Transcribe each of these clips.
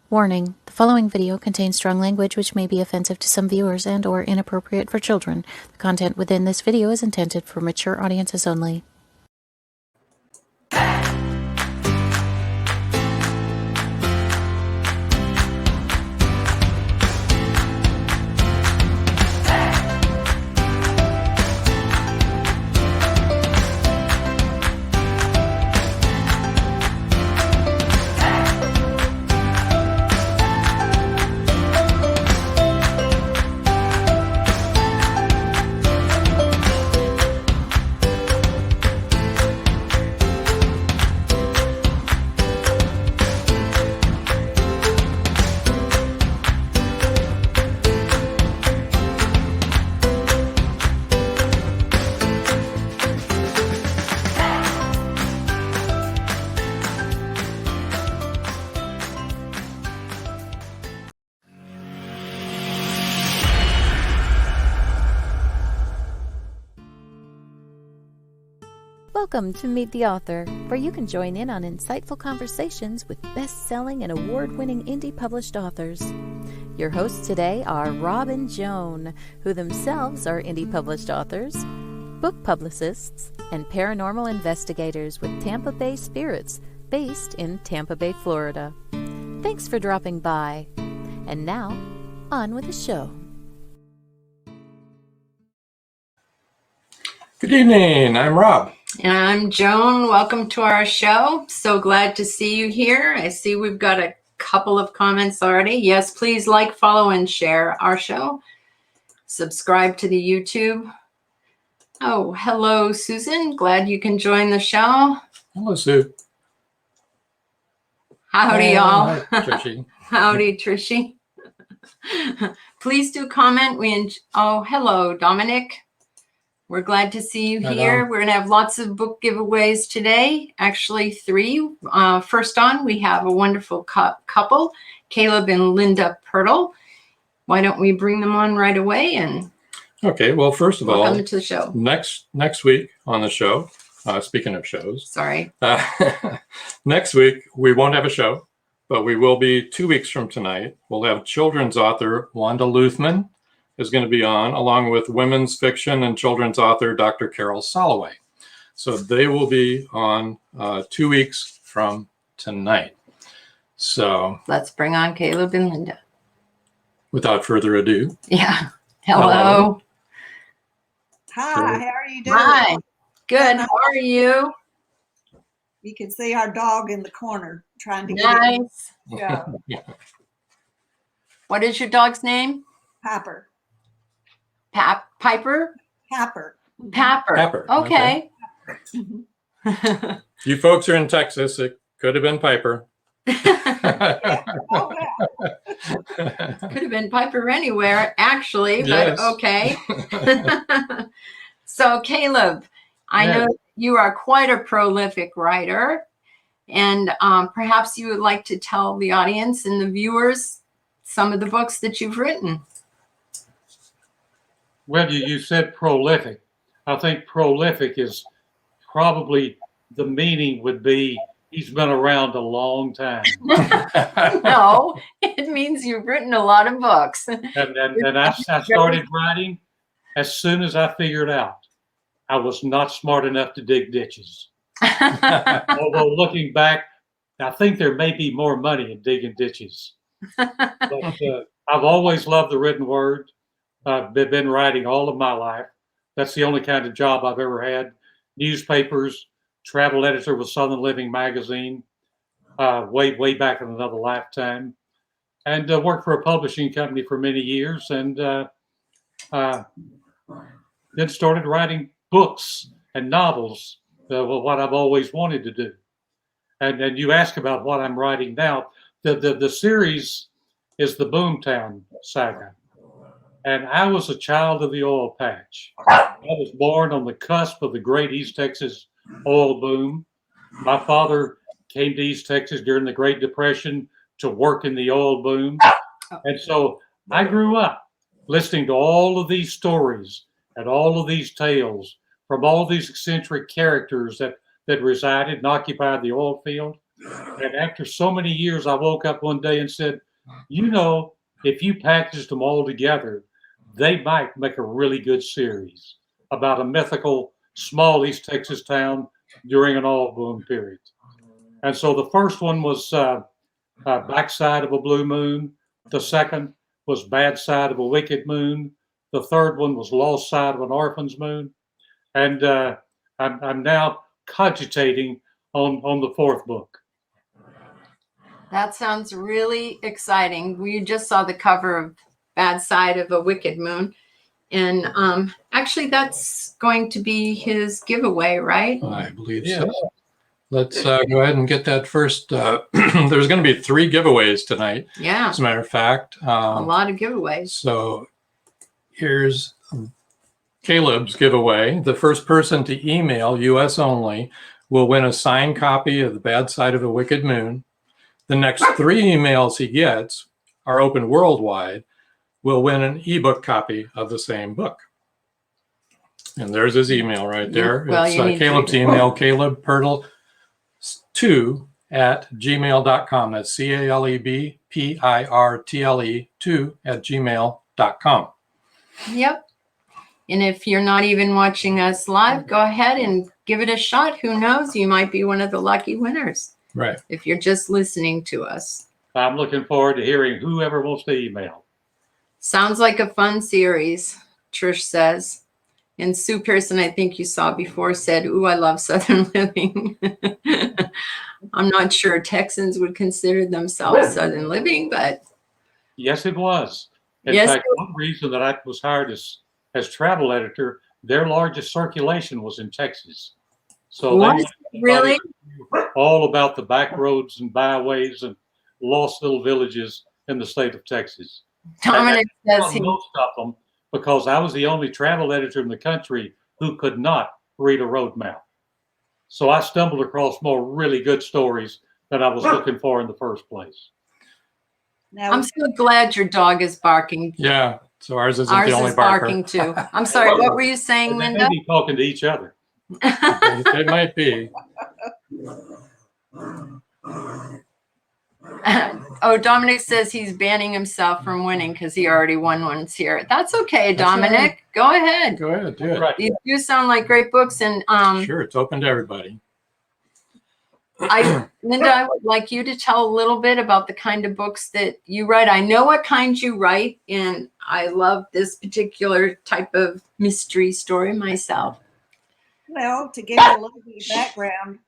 Warning: the following video contains strong language which may be offensive to some viewers and/or inappropriate for children. The content within this video is intended for mature audiences only. Welcome to Meet the Author, where you can join in on insightful conversations with best-selling and award-winning indie published authors. Your hosts today are Rob and Joan, who themselves are indie published authors, book publicists, and paranormal investigators with Tampa Bay Spirits, based in Tampa Bay, Florida. Thanks for dropping by. And now, on with the show. Good evening, I'm Rob. And I'm Joan. Welcome to our show. So glad to see you here. I see we've got a couple of comments already. Yes, please like, follow, and share our show. Subscribe to the YouTube. Oh, hello, Susan. Glad you can join the show. Hello, Sue. Howdy, y'all. Hi, Trishy. Howdy, Trishy. Please do comment. Oh, hello, Dominic. We're glad to see you here. We're going to have lots of book giveaways today. Actually, 3. First on, we have a wonderful couple, Caleb and Linda Pirtle. Why don't we bring them on right away? And okay, well, first of all, welcome to the show. Next week on the show, speaking of shows. Sorry. Next week, we won't have a show, but we will be 2 weeks from tonight. We'll have children's author Wanda Luthman is going to be on, along with women's fiction and children's author Dr. Carol Soloway. So they will be on 2 weeks from tonight. So let's bring on Caleb and Linda. Without further ado. Yeah. Hello. Hi, how are you doing? Hi. Good. How are you? You can see our dog in the corner trying to nice. Get in. Yeah. What is your dog's name? Piper. Piper? Papper. Papper. Okay. You folks are in Texas. It could have been Piper. Yeah. Oh, yeah. Could have been Piper anywhere, actually, but yes. Okay. So, Caleb, I know you are quite a prolific writer, and perhaps you would like to tell the audience and the viewers some of the books that you've written. Well, you said prolific. I think prolific is probably the meaning would be he's been around a long time. No, it means you've written a lot of books. And I started writing as soon as I figured out I was not smart enough to dig ditches. Although looking back, I think there may be more money in digging ditches. But I've always loved the written word. I've been writing all of my life. That's the only kind of job I've ever had. Newspapers, travel editor with Southern Living magazine, way back in another lifetime, and worked for a publishing company for many years, and then started writing books and novels, what I've always wanted to do. And you ask about what I'm writing now. The series is the Boomtown Saga. And I was a child of the oil patch. I was born on the cusp of the great East Texas oil boom. My father came to East Texas during the Great Depression to work in the oil boom. And so I grew up listening to all of these stories and all of these tales from all these eccentric characters that resided and occupied the oil field. And after so many years, I woke up one day and said, you know, if you packaged them all together, they might make a really good series about a mythical small East Texas town during an oil boom period. And so the first one was Backside of a Blue Moon. The second was Bad Side of a Wicked Moon. The third one was Lost Side of an Orphan's Moon. And I'm now cogitating on the fourth book. That sounds really exciting. We just saw the cover of Bad Side of a Wicked Moon. And actually, that's going to be his giveaway, right? I believe Yeah. so. Let's go ahead and get that first. There's going to be 3 giveaways tonight. Yeah, As a matter of fact. a lot of giveaways. So here's Caleb's giveaway. The first person to email US only will win a signed copy of The Bad Side of a Wicked Moon. The next 3 emails he gets are open worldwide, will win an ebook copy of the same book. And there's his email right there. Well, it's you need Caleb's to- email, calebpirtle2@gmail.com. That's CalebPirtle2@gmail.com. Yep. And if you're not even watching us live, go ahead and give it a shot. Who knows? You might be one of the lucky winners Right. if you're just listening to us. I'm looking forward to hearing whoever wants to email. Sounds like a fun series, Trish says. And Sue Pearson, I think you saw before, said, "Ooh, I love Southern living." I'm not sure Texans would consider themselves Southern living, but Yes, it was. In Yes, fact, one reason that I was hired as travel editor, their largest circulation was in Texas. So Was they it really? all about the back roads and byways and lost little villages in the state of Texas. Dominic says Well, he, most of them, because I was the only travel editor in the country who could not read a road map. So I stumbled across more really good stories that I was looking for in the first place. Now, I'm so glad your dog is barking. Yeah. So ours isn't Ours the only is barker. barking too. I'm sorry, what were you saying, And they Linda? may be talking to each other. It might be. Oh, Dominic says he's banning himself from winning because he already won once here. That's okay, That's all Dominic. right. Go ahead. Go ahead, do it. Right. These do sound like great books. And Sure, it's open to everybody. Linda, I would like you to tell a little bit about the kind of books that you write. I know what kind you write, and I love this particular type of mystery story myself. well, to give you a little bit of background,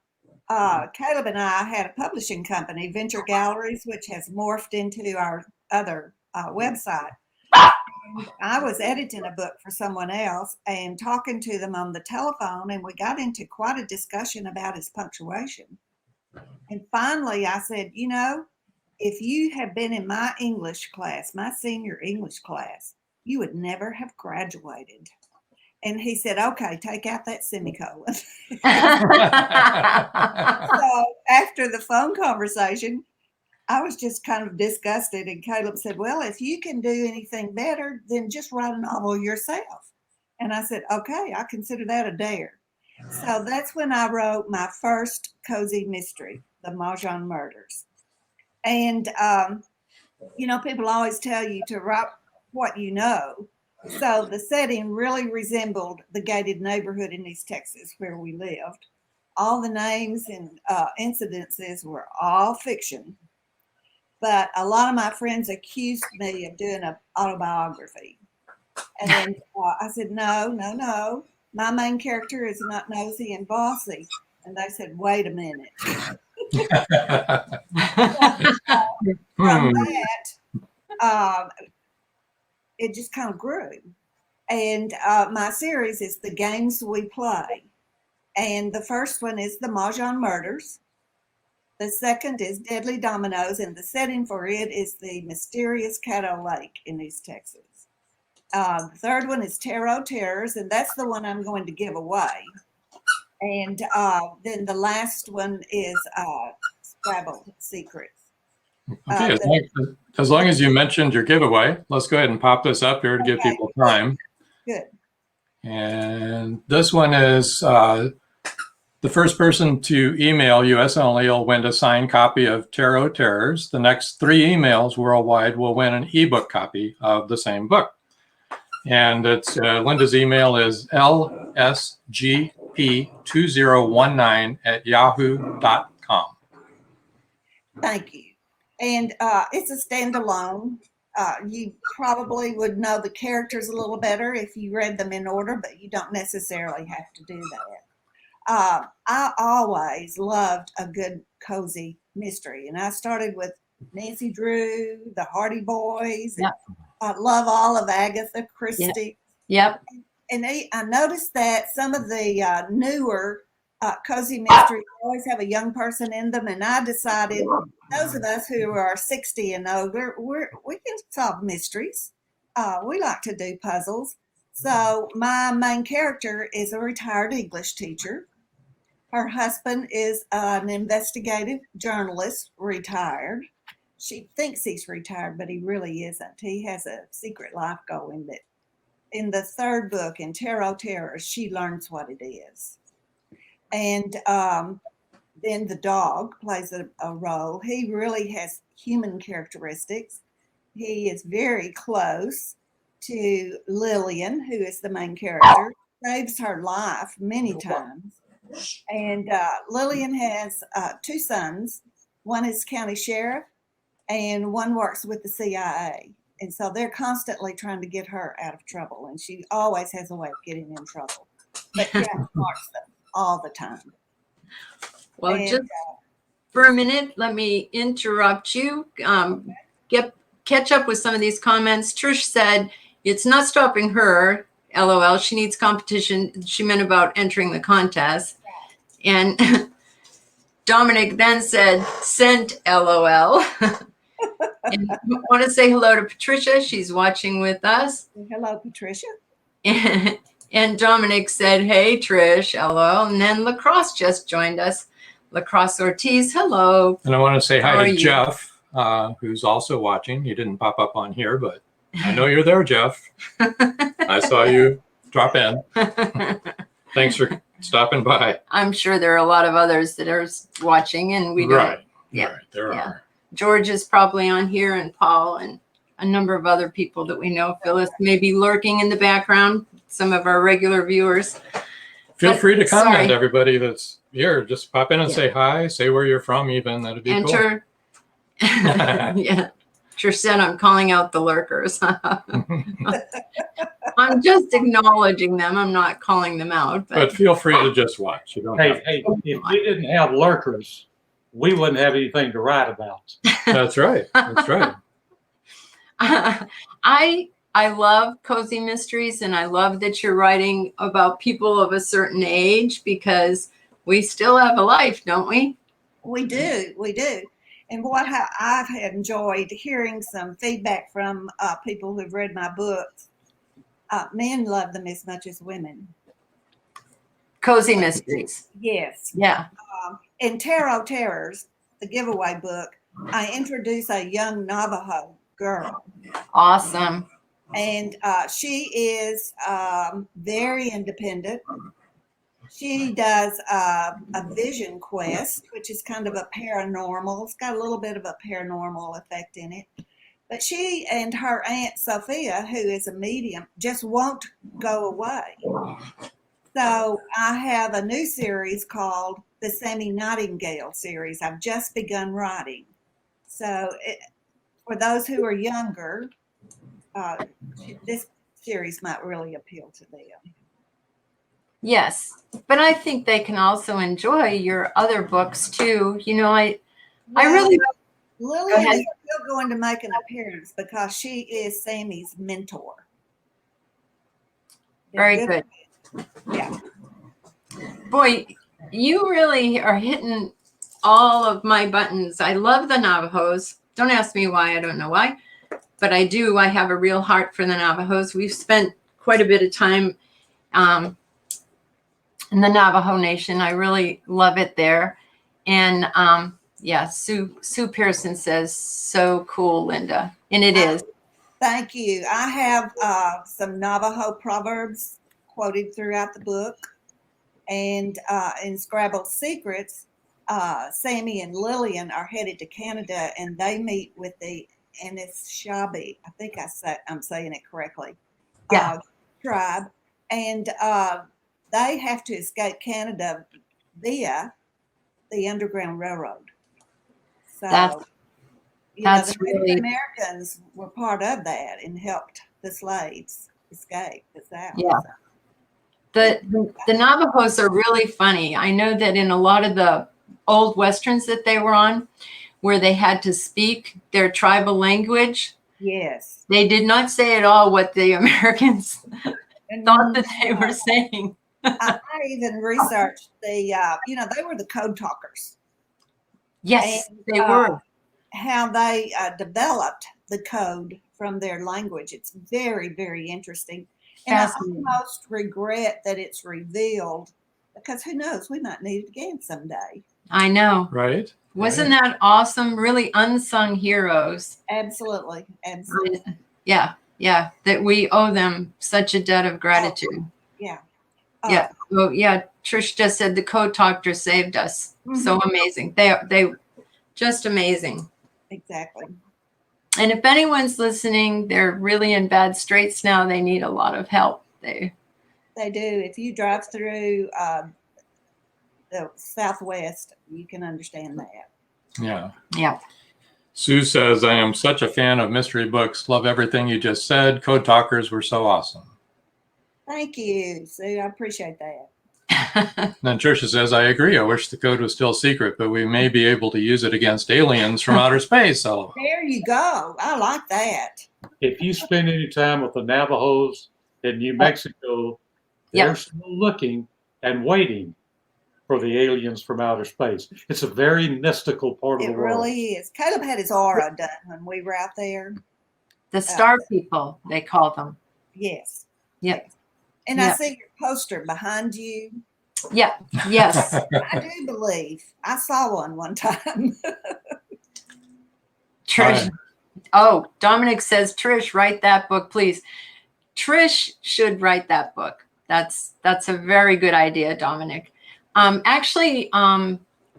Caleb and I had a publishing company, Venture Galleries, which has morphed into our other website. And I was editing a book for someone else and talking to them on the telephone, and we got into quite a discussion about his punctuation. And finally, I said, you know, if you had been in my English class, my senior English class, you would never have graduated. And he said, okay, take out that semicolon. So after the phone conversation, I was just kind of disgusted. And Caleb said, well, if you can do anything better, then just write a novel yourself. And I said, okay, I consider that a dare. So that's when I wrote my first cozy mystery, The Mahjong Murders. And, you know, people always tell you to write what you know. So the setting really resembled the gated neighborhood in East Texas where we lived. All the names and incidences were all fiction. But a lot of my friends accused me of doing an autobiography. And I said, no. My main character is not nosy and bossy. And they said, wait a minute. From that, it just kind of grew. And my series is The Games We Play. And the first one is The Mahjong Murders. The second is Deadly Dominoes, and the setting for it is the mysterious Caddo Lake in East Texas. The third one is Tarot Terrors, and that's the one I'm going to give away. And then the last one is Scrabble Secrets. Okay, as long as you mentioned your giveaway, let's go ahead and pop this up here to give people time. Good. And this one is The first person to email US only will win a signed copy of Tarot Terrors. The next 3 emails worldwide will win an ebook copy of the same book. And it's Linda's email is lsgp2019@yahoo.com. Thank you. And it's a standalone. You probably would know the characters a little better if you read them in order, but you don't necessarily have to do that. I always loved a good cozy mystery, and I started with Nancy Drew, the Hardy Boys. Yep. I love all of Agatha Christie. Yep. And I noticed that some of the newer cozy mysteries always have a young person in them, and I decided those of us who are 60 and older, we can solve mysteries. We like to do puzzles. So my main character is a retired English teacher. Her husband is an investigative journalist, retired. She thinks he's retired, but he really isn't. He has a secret life going that in the 3rd book, in Tarot Terrors, she learns what it is. And then the dog plays a role. He really has human characteristics. He is very close to Lillian, who is the main character, saves her life many times. And Lillian has 2 sons. One is county sheriff, and one works with the CIA. And so they're constantly trying to get her out of trouble, and she always has a way of getting in trouble. But Jack marks them all the time. Well, And, just for a minute, let me interrupt you. Catch up with some of these comments. Trish said, it's not stopping her, LOL. She needs competition. She meant about entering the contest. And Dominic then said, sent LOL. And I want to say hello to Patricia. She's watching with us. Hello, Patricia. And Dominic said, hey, Trish, LOL. And then Lacrosse just joined us. Lacrosse Ortiz, hello. And I want to say How hi are to you? Jeff, who's also watching. You didn't pop up on here, but I know you're there, Jeff. I saw you drop in. Thanks for stopping by. I'm sure there are a lot of others that are watching, and we don't. Right. Yeah. Right. There Yeah. are. George is probably on here, and Paul, and a number of other people that we know. Phyllis may be lurking in the background, some of our regular viewers. Feel But free to comment, sorry. everybody that's here. Just pop in and Yeah. say hi, say where you're from even. That'd be cool. Enter. Yeah. Trish said I'm calling out the lurkers. I'm just acknowledging them. I'm not calling them out. But feel free to just watch. You don't have to. Hey, if we didn't have lurkers, we wouldn't have anything to write about. That's right. That's right. I love cozy mysteries, and I love that you're writing about people of a certain age, because we still have a life, don't we? We do. And I've enjoyed hearing some feedback from people who've read my books. Men love them as much as women. Cozy mysteries. Yes. Yeah. In Tarot Terrors, the giveaway book, I introduce a young Navajo girl. Awesome. And she is very independent. She does a vision quest, which is kind of a paranormal. It's got a little bit of a paranormal effect in it. But she and her Aunt Sophia, who is a medium, just won't go away. So I have a new series called the Sammy Nightingale series. I've just begun writing. So for those who are younger, this series might really appeal to them. Yes. But I think they can also enjoy your other books too. You know, I really. Lillian is still going to make an appearance because she is Sammy's mentor. Very good. Yeah. Boy, you really are hitting all of my buttons. I love the Navajos. Don't ask me why. I don't know why. But I do. I have a real heart for the Navajos. We've spent quite a bit of time in the Navajo Nation. I really love it there. And yeah, Sue Pearson says, so cool, Linda. And it is. Thank you. I have some Navajo proverbs quoted throughout the book. And in Scrabble Secrets, Sammy and Lillian are headed to Canada, and they meet with the Anishinaabe. I think I'm saying it correctly. Yeah. Tribe, and they have to escape Canada via the Underground Railroad. So, That's the that's Native really, Americans were part of that and helped the slaves escape the South. yeah. The Navajos are really funny. I know that in a lot of the old Westerns that they were on, where they had to speak their tribal language, Yes. they did not say at all what the Americans And thought that they were saying. I even researched they were the code talkers. Yes, And, they were. How they developed the code from their language. It's very, very interesting. And I Fascinating. almost regret that it's revealed, because who knows, we might need it again someday. I know. Right? Wasn't that awesome? Really unsung heroes. Absolutely. Absolutely. Yeah. That we owe them such a debt of gratitude. Yeah. Yeah. Well, yeah. Trish just said the code talker saved us. So amazing. They just amazing. Exactly. And if anyone's listening, they're really in bad straits now. They need a lot of help. They do. If you drive through the Southwest, you can understand that. Yeah. Yeah. Sue says, I am such a fan of mystery books. Love everything you just said. Code Talkers were so awesome. Thank you, Sue. I appreciate that. And then Tricia says, I agree. I wish the code was still secret, but we may be able to use it against aliens from outer space. LOL. There you go. I like that. If you spend any time with the Navajos in New Mexico, they're still looking and waiting for the aliens from outer space. It's a very mystical part of the world. It really is. Caleb had his aura done when we were out there. The star people, they call them. Yes. Yep. And I see your poster behind you. Yeah. Yes. I do believe I saw one time. Trish. Oh, Dominic says, Trish, write that book, please. Trish should write that book. That's a very good idea, Dominic. Actually,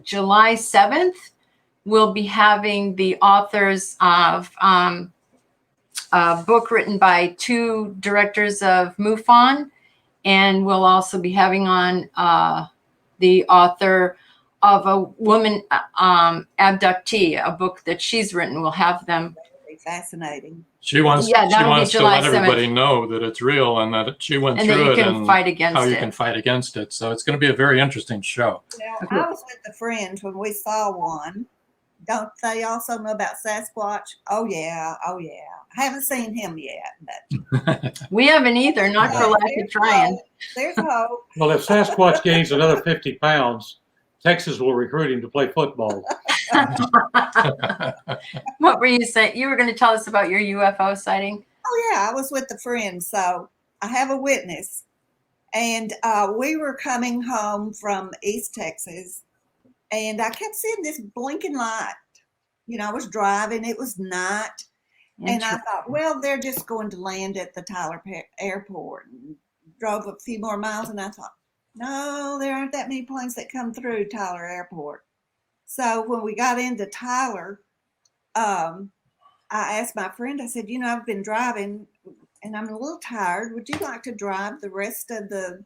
July 7th, we'll be having the authors of a book written by 2 directors of MUFON, and we'll also be having on the author of a woman abductee, a book that she's written. We'll have them. Fascinating. She wants to let everybody know that it's real and that she went through it and fight against how you can fight against it. So it's going to be a very interesting show. Now, I was with the friends when we saw one. Don't they also know about Sasquatch? Oh yeah. I haven't seen him yet, but we haven't either, not for lack of trying. There's hope. Well, if Sasquatch gains another 50 pounds, Texas will recruit him to play football. What were you saying? You were going to tell us about your UFO sighting? Oh yeah, I was with the friends, so I have a witness. And we were coming home from East Texas, and I kept seeing this blinking light. I was driving, it was night, and I thought, well, they're just going to land at the Tyler Airport. And drove a few more miles, and I thought, no, there aren't that many planes that come through Tyler Airport. So when we got into Tyler, I asked my friend, I said, I've been driving and I'm a little tired. Would you like to drive the rest of the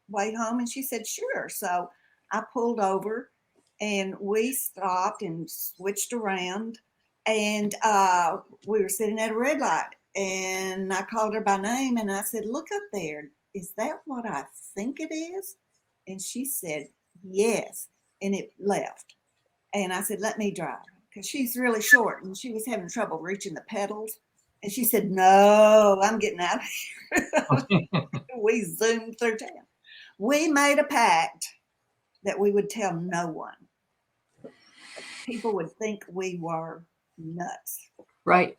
way home? And she said, sure. So I pulled over and we stopped and switched around, and we were sitting at a red light, and I called her by name and I said, look up there. Is that what I think it is? And she said, yes. And it left. And I said, let me drive, because she's really short and she was having trouble reaching the pedals. And she said, no, I'm getting out of here. We zoomed through town. We made a pact that we would tell no one. People would think we were nuts. Right.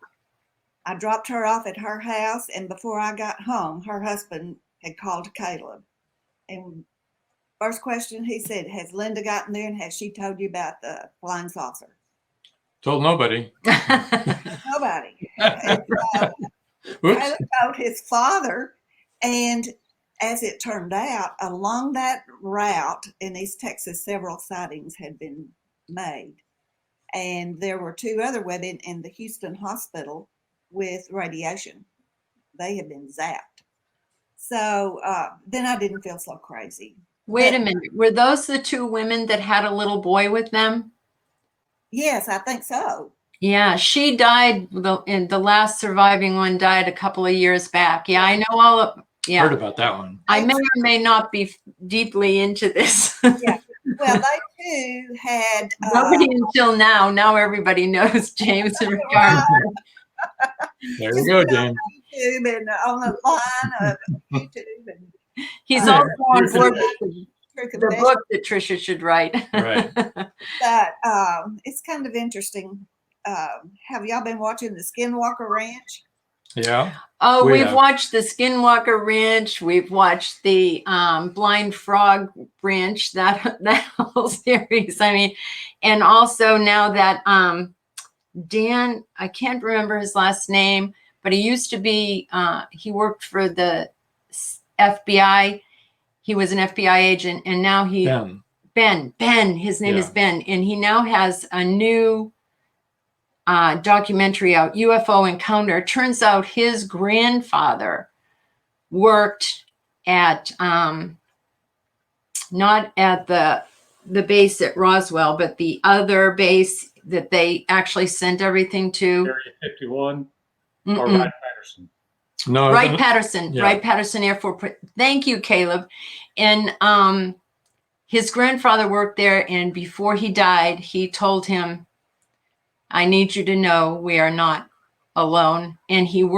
I dropped her off at her house, and before I got home, her husband had called Caleb. And first question he said, has Linda gotten there, and has she told you about the flying saucer? Told nobody. Nobody. And, Caleb told his father, and as it turned out, along that route in East Texas, several sightings had been made. And there were 2 other women in the Houston hospital with radiation. They had been zapped. So then I didn't feel so crazy. Wait a minute. Were those the 2 women that had a little boy with them? Yes, I think so. Yeah, she died. The last surviving one died a couple of years back. Yeah, I know all of. Yeah, Heard about that one. I may or may not be deeply into this. Yeah. Well, they too had Nobody until now. Now everybody knows James and Ricardo. There you go, James. YouTube and on the line of YouTube. And He's also on board with True the Confession. book that Trisha should write. Right. But it's kind of interesting. Have y'all been watching the Skinwalker Ranch? Yeah. Oh, We we've have. watched the Skinwalker Ranch. We've watched the Blind Frog Ranch, that whole series. I mean, and also now that Dan, I can't remember his last name, but he used to be, he worked for the FBI. He was an FBI agent, and now he, Ben, his name is Ben, and he now has a new documentary out, UFO Encounter. Turns out his grandfather worked at, not at the base at Roswell, but the other base that they actually sent everything to. Area 51 Mm-mm. or Wright Patterson. No. Wright-Patterson, Yeah. Wright-Patterson Air Force. Thank you, Caleb. And his grandfather worked there, and before he died, he told him, I need you to know we are not alone. And he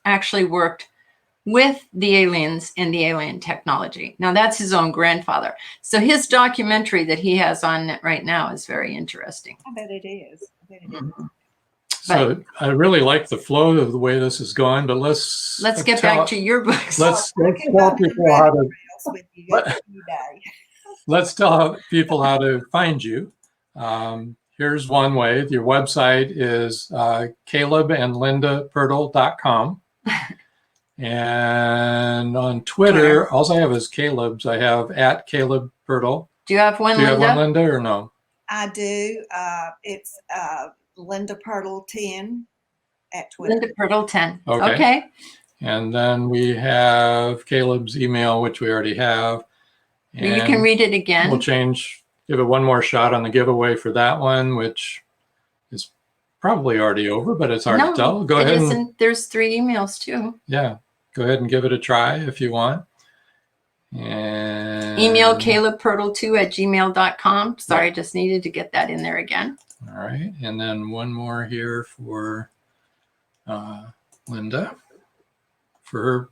actually worked with the aliens and the alien technology. Now that's his own grandfather. So his documentary that he has on it right now is very interesting. I bet it is. So I really like the flow of the way this is going, but let's get back to your books. Let's tell people how to let's tell people how to find you. Here's one way. Your website is calebandlindapirtle.com. And on Twitter, all I have is Caleb's. I have at Caleb Pirtle. Do you have one, Do you Linda? have one, Linda, or no? I do. It's Linda Pirtle 10 at Twitter. Linda Pirtle 10. Okay. Okay. And then we have Caleb's email, which we already have. You can read it again. We'll give it one more shot on the giveaway for that one, which is probably already over, but it's hard to tell. Go ahead. There's 3 emails too. Yeah. Go ahead and give it a try if you want. And Email calebpirtle2@gmail.com. Sorry, just needed to get that in there again. All right. And then one more here for Linda for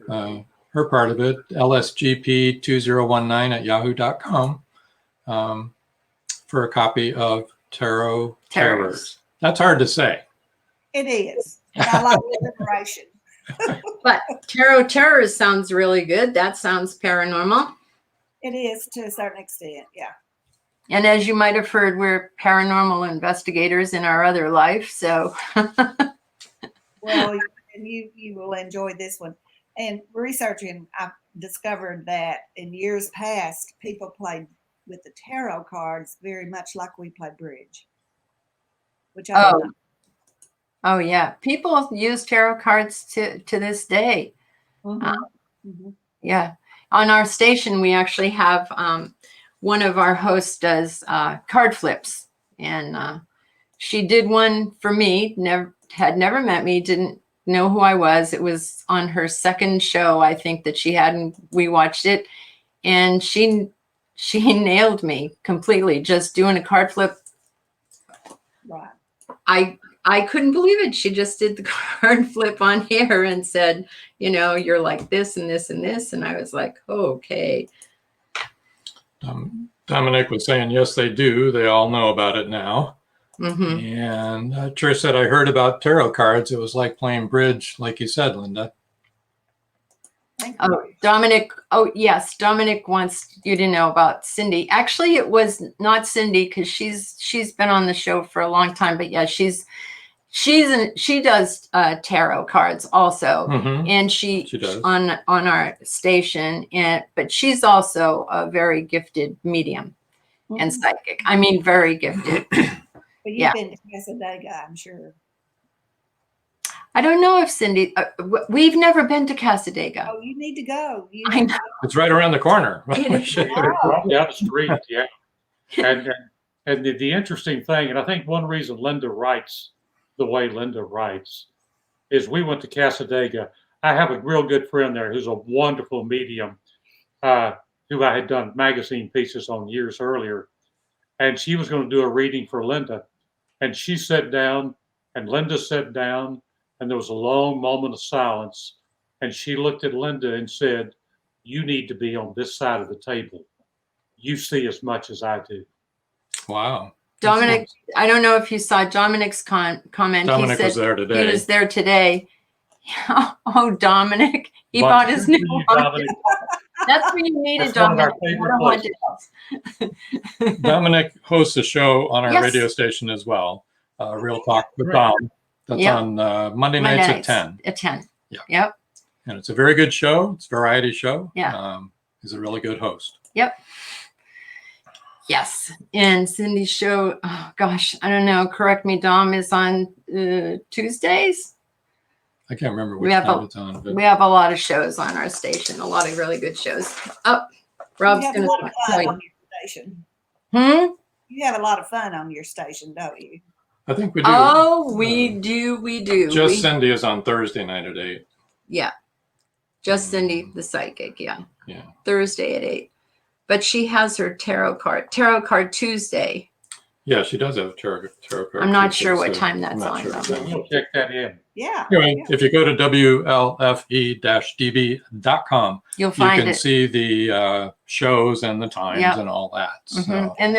her part of it, lsgp2019@yahoo.com, for a copy of Tarot Terrors. That's hard to say. It is. I like alliteration. But Tarot Terrors sounds really good. That sounds paranormal. It is to a certain extent, yeah. And as you might have heard, we're paranormal investigators in our other life. So, well, and you will enjoy this one. And researching, I discovered that in years past, people played with the tarot cards very much like we play bridge, which I don't know. Oh yeah, people use tarot cards to this day. Yeah, on our station we actually have one of our hosts does card flips, and she did one for me. Had never met me, didn't know who I was. It was on her second show, I think, that she had, and we watched it, and she nailed me completely just doing a card flip. Right. I couldn't believe it. She just did the card flip on here and said, you're like this and this and this. And I was like, oh, okay. Dominic was saying, yes, they do. They all know about it now. Mm-hmm. And Trish said, I heard about tarot cards. It was like playing bridge, like you said, Linda. Oh, Dominic. Oh, yes. Dominic wants you to know about Cindy. Actually, it was not Cindy because she's been on the show for a long time. But yeah, she's she does tarot cards also, Mhm. and she does. on our station, but she's also a very gifted medium and Mhm. psychic. I mean, very gifted. But you've Yeah. been to Casadega, I'm sure. I don't know if Cindy. We've never been to Casadega. Oh, you need to go. You I have know. to It's right around the corner. It We is. should- Right down the street, yeah. And the interesting thing, and I think one reason Linda writes the way Linda writes is we went to Casadega. I have a real good friend there who's a wonderful medium, who I had done magazine pieces on years earlier. And she was going to do a reading for Linda. And she sat down, and Linda sat down, and there was a long moment of silence. And she looked at Linda and said, "You need to be on this side of the table. You see as much as I do." Wow. Dominic, I don't know if you saw Dominic's comment. Dominic He said was there he today. was there today. Oh, Dominic, he But- bought his new You, haunted Dominic, house. That's where you needed, That's one of our Dominic. favorite Not a haunted house. Dominic hosts a show on our Yes. radio station as well, Real Talk with Right. Dom. That's Yep. on Monday nights at 10. At 10. Yeah. Yep. And it's a very good show. It's a variety show. Yeah. He's a really good host. Yep. Yes. And Cindy's show, oh gosh, I don't know. Correct me, Dom, is on Tuesdays. I can't remember We which have time it's on. But We have a lot of shows on our station, a lot of really good shows. Oh, Rob's you have going a lot to of tell fun you. on your station. Hmm? You have a lot of fun on your station, don't you? I think we do. Oh, we do. Just Cindy is on Thursday night at 8. Yeah. Just Cindy, the psychic. Yeah. Yeah. Thursday at 8. But she has her tarot card Tuesday. Yeah, she does have tarot card. I'm not Tuesday, sure what so time that's I'm not on, sure though. what time. we'll check that in. Yeah. Anyway, yeah. if you go to WLFE-DB.com, You'll you find can it. see the shows and the times Yeah. and all that. So, Mhm. And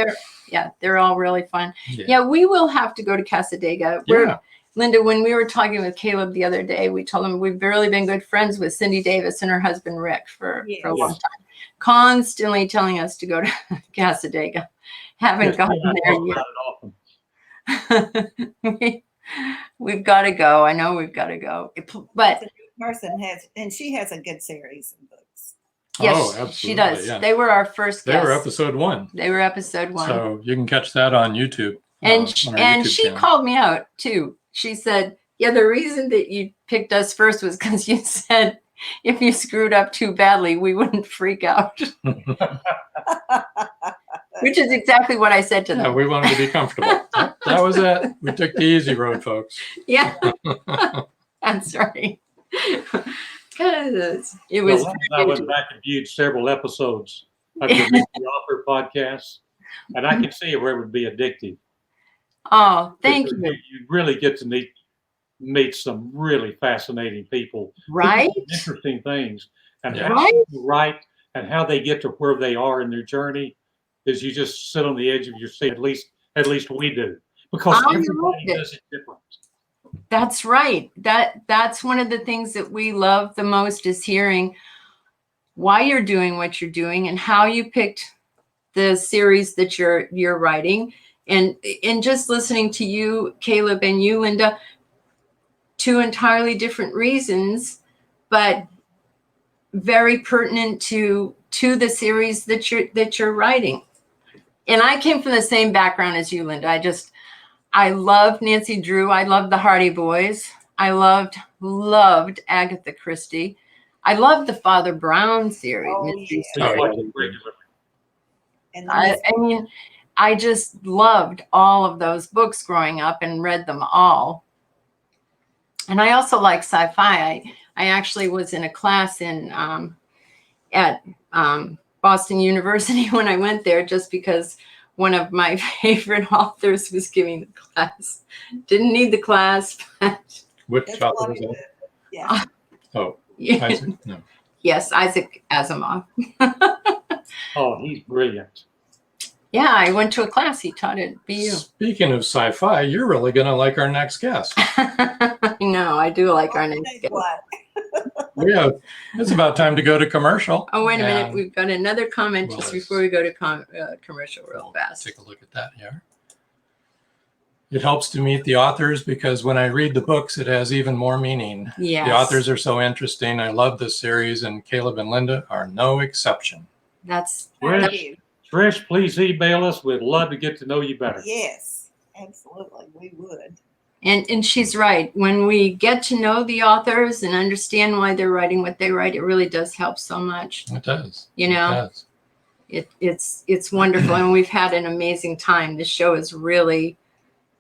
they're all really fun. Yeah, we will have to go to Casadega. Yeah. Linda, when we were talking with Caleb the other day, we told him we've really been good friends with Cindy Davis and her husband Rick for a long Yes. time. Constantly telling us to go to Casadega. Haven't Yes, gotten I there talk yet. about it often. We've got to go. I know we've got to go. But The person has, and she has a good series of books. yes, Oh, she absolutely, does. yeah. They were our first They guests. were episode 1. They were episode 1. So you can catch that on YouTube. And on our and YouTube she channel. called me out too. She said, "Yeah, the reason that you picked us first was because you said if you screwed up too badly, we wouldn't freak out." Which is exactly what I said to Yeah, them. we wanted to be comfortable. That was it. We took the easy road, folks. Yeah, that's right. 'Cause it Well, was. Linda and I went back and viewed several episodes of your Meet the Author podcast, and I can see where it would be addictive. Oh, thank Because you. You really get to meet some really fascinating people. Right? People do interesting things. And Yeah. how Right? people write and how they get to where they are in their journey is you just sit on the edge of your seat. At least we do. Because I everybody love it. does it different. That's right. That's one of the things that we love the most is hearing why you're doing what you're doing and how you picked the series that you're writing, and just listening to you, Caleb, and you, Linda, 2 entirely different reasons, but very pertinent to the series that you're writing. And I came from the same background as you, Linda. I loved Nancy Drew. I loved the Hardy Boys. I loved Agatha Christie. I loved the Father Brown series. Oh, mystery yeah. So you Oh, watch yeah. it regularly. And I mean, I just loved all of those books growing up and read them all. And I also like sci-fi. I actually was in a class at Boston University when I went there, just because one of my favorite authors was giving the class. Didn't need the class, but Which that's author what was it that? is. Yeah. Oh, yeah. Isaac? No. Yes, Isaac Asimov. Oh, he's brilliant. Yeah, I went to a class he taught at BU. Speaking of sci-fi, you're really going to like our next guest. I know, I do like our next guest. What? It's about time to go to commercial. Oh, wait a minute. And We've got another comment Well, just let's- before we go to commercial real fast. take a look at that here. it helps to meet the authors, because when I read the books, it has even more meaning. Yes. The authors are so interesting. I love this series, and Caleb and Linda are no exception. That's Thank Trish, you. Trish, please email us. We'd love to get to know you better. Yes, absolutely, we would. and she's right. When we get to know the authors and understand why they're writing what they write, it really does help so much. It does. You know, It does. it's wonderful, and we've had an amazing time. This show is really,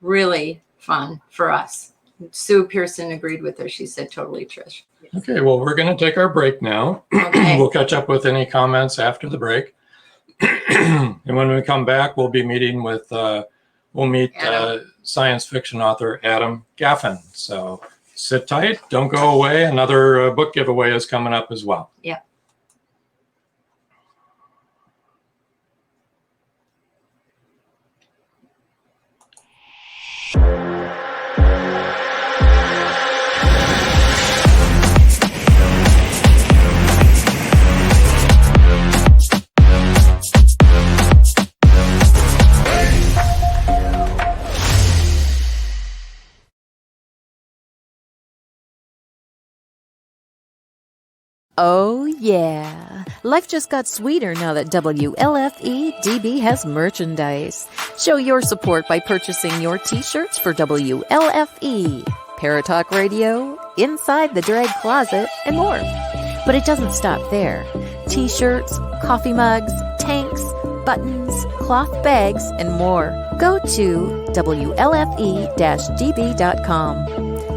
really fun for us. Sue Pearson agreed with her. She said, totally, Trish. Okay, well, we're going to take our break now. Okay. We'll catch up with any comments after the break. And when we come back, we'll be meeting with, we'll meet science fiction author Adam Gaffen. So sit tight, don't go away. Another book giveaway is coming up as well. Yeah. Oh, yeah. Life just got sweeter now that WLFE DB has merchandise. Show your support by purchasing your t-shirts for WLFE, Paratalk Radio, Inside the Drag Closet, and more. But it doesn't stop there. T-shirts, coffee mugs, tanks, buttons, cloth bags, and more. Go to WLFE-DB.com.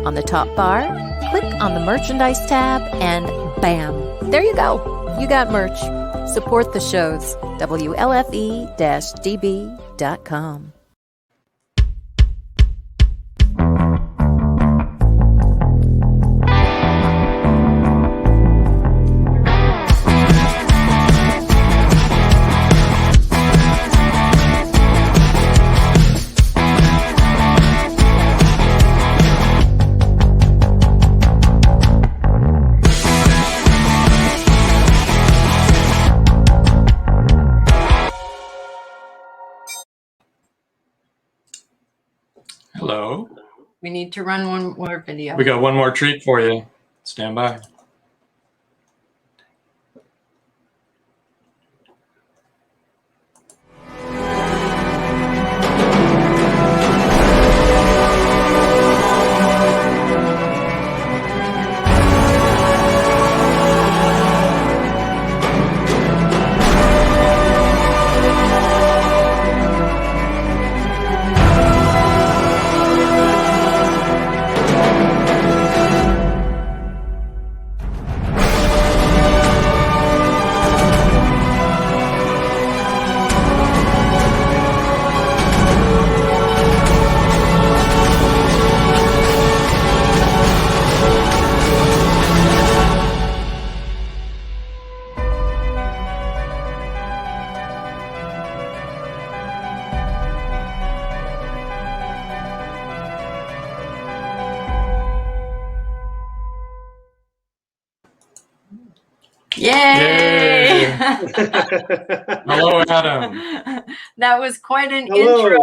On the top bar, click on the merchandise tab and bam, there you go. You got merch. Support the shows. WLFE-DB.com. Hello. We need to run one more video. We got one more treat for you. Stand by. Yay! Hello, Adam. That was quite an Hello. intro.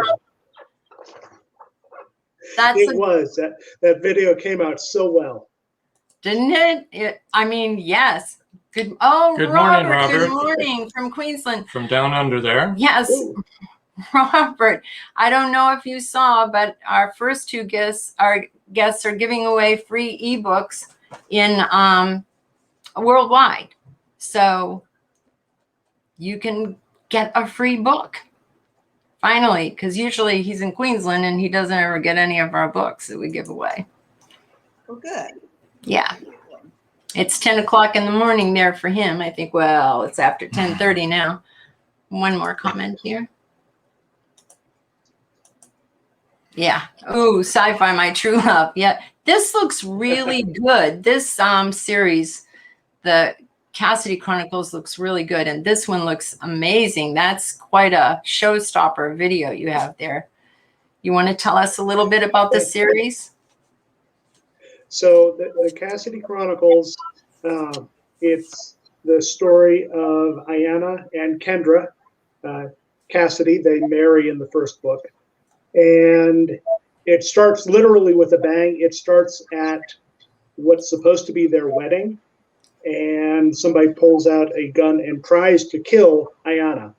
That's It was. That video came out so well. didn't it? I mean, yes. Good. Oh, Good morning, Good Robert. morning from Queensland. From down under there. Yes, Ooh. Robert. I don't know if you saw, but our first two guests are giving away free ebooks in worldwide. So you can get a free book. Finally, because usually he's in Queensland and he doesn't ever get any of our books that we give away. Well, good. Yeah. It's 10 o'clock in the morning there for him. I think, well, it's after 10:30 now. One more comment here. Yeah. Oh, Sci-Fi, My True Love. Yeah. This looks really good. This series, the Cassidy Chronicles, looks really good. And this one looks amazing. That's quite a showstopper video you have there. You want to tell us a little bit about the series? So the Cassidy Chronicles, it's the story of Ayanna and Kendra. Cassidy, they marry in the first book. And it starts literally with a bang. It starts at what's supposed to be their wedding, and somebody pulls out a gun and tries to kill Ayana,